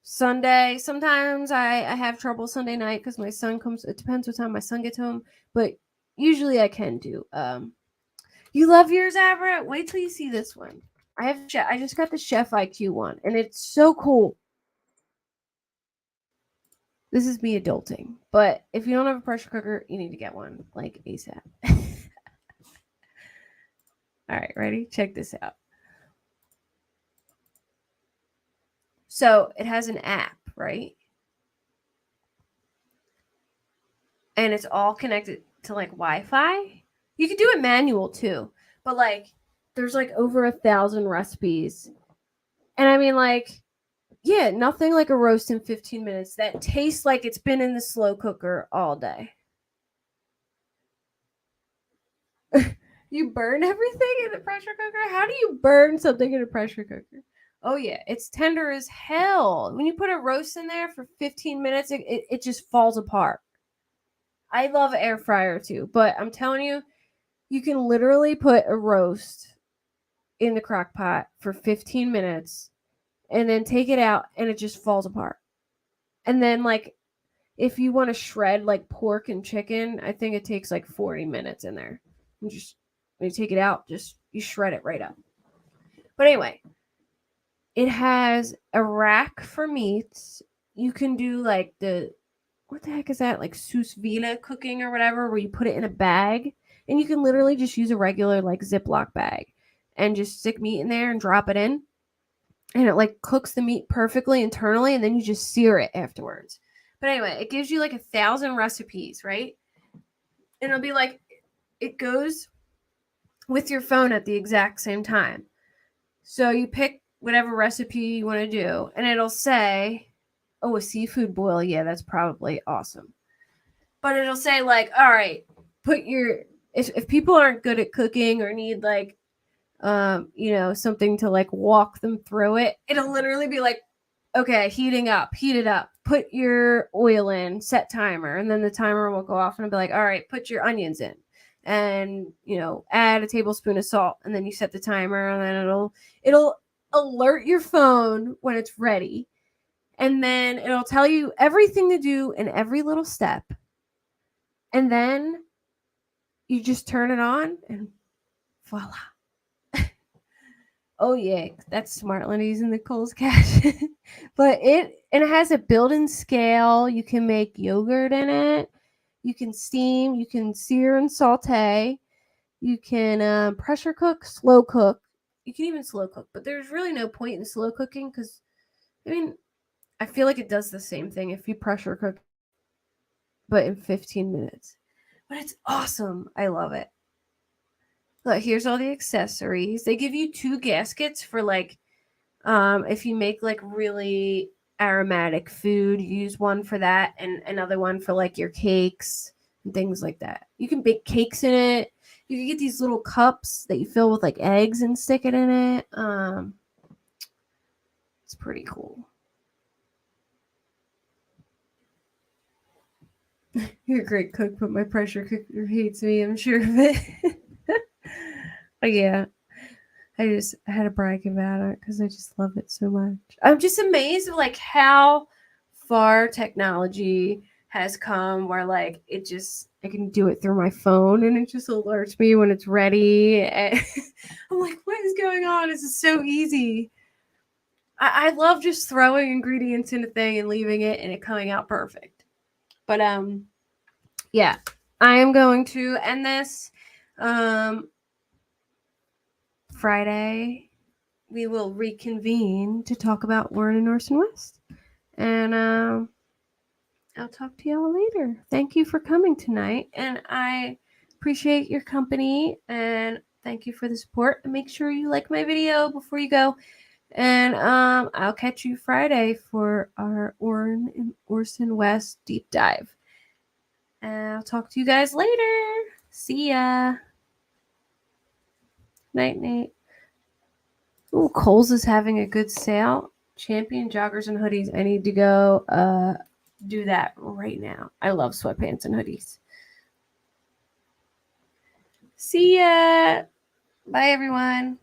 Sunday, sometimes I have trouble Sunday night because my son comes. It depends what time my son gets home. But usually I can do. You love yours, Abra? Wait till you see this one. I just got the Chef IQ one, and it's so cool. This is me adulting. But if you don't have a pressure cooker, you need to get one, like ASAP. All right, ready? Check this out. So it has an app, right? And it's all connected to like Wi-Fi. You could do it manual too, but like there's like over 1,000 recipes. And I mean, like, yeah, nothing like a roast in 15 minutes that tastes like it's been in the slow cooker all day. You burn everything in a pressure cooker? How do you burn something in a pressure cooker? Oh, yeah, it's tender as hell. When you put a roast in there for 15 minutes, it just falls apart. I love air fryer too, but I'm telling you, you can literally put a roast in the crock pot for 15 minutes and then take it out and it just falls apart. And then, like, if you want to shred like pork and chicken, I think it takes like 40 minutes in there. And just when you take it out, just you shred it right up. But anyway, it has a rack for meats. You can do like what the heck is that? Like sous vide cooking or whatever, where you put it in a bag. And you can literally just use a regular like Ziploc bag and just stick meat in there and drop it in. And it like cooks the meat perfectly internally, and then you just sear it afterwards. But anyway, it gives you like 1,000 recipes, right? And it'll be like, it goes with your phone at the exact same time. So you pick whatever recipe you want to do, and it'll say, oh, a seafood boil. Yeah, that's probably awesome. But it'll say like, all right, if people aren't good at cooking or need like, something to like walk them through it, it'll literally be like, okay, heat it up, put your oil in, set timer, and then the timer will go off and it'll be like, all right, put your onions in and, add a tablespoon of salt, and then you set the timer, and then it'll alert your phone when it's ready, and then it'll tell you everything to do in every little step, and then you just turn it on and voila. Oh yeah, that's smart, Linda, using Nicole's cash. But it has a built-in scale. You can make yogurt in it. You can steam, you can sear and saute, you can pressure cook, slow cook. You can even slow cook, but there's really no point in slow cooking because, I mean, I feel like it does the same thing if you pressure cook, but in 15 minutes. But it's awesome. I love it. Look, here's all the accessories. They give you 2 gaskets for like, if you make like really aromatic food, you use one for that and another one for like your cakes and things like that. You can bake cakes in it. You can get these little cups that you fill with like eggs and stick it in it. It's pretty cool. You're a great cook, but my pressure cooker hates me. I'm sure of it. But yeah, I had to brag about it because I just love it so much. I'm just amazed like how far technology has come where like I can do it through my phone and it just alerts me when it's ready. And I'm like, what is going on? This is so easy. I love just throwing ingredients in a thing and leaving it and it coming out perfect. But yeah, I am going to end this. Friday, we will reconvene to talk about Warren and Orson West. And I'll talk to y'all later. Thank you for coming tonight. And I appreciate your company. And thank you for the support. And make sure you like my video before you go. And I'll catch you Friday for our Warren and Orson West deep dive. And I'll talk to you guys later. See ya. Night, Nate. Ooh, Kohl's is having a good sale. Champion joggers and hoodies. I need to go do that right now. I love sweatpants and hoodies. See ya. Bye, everyone.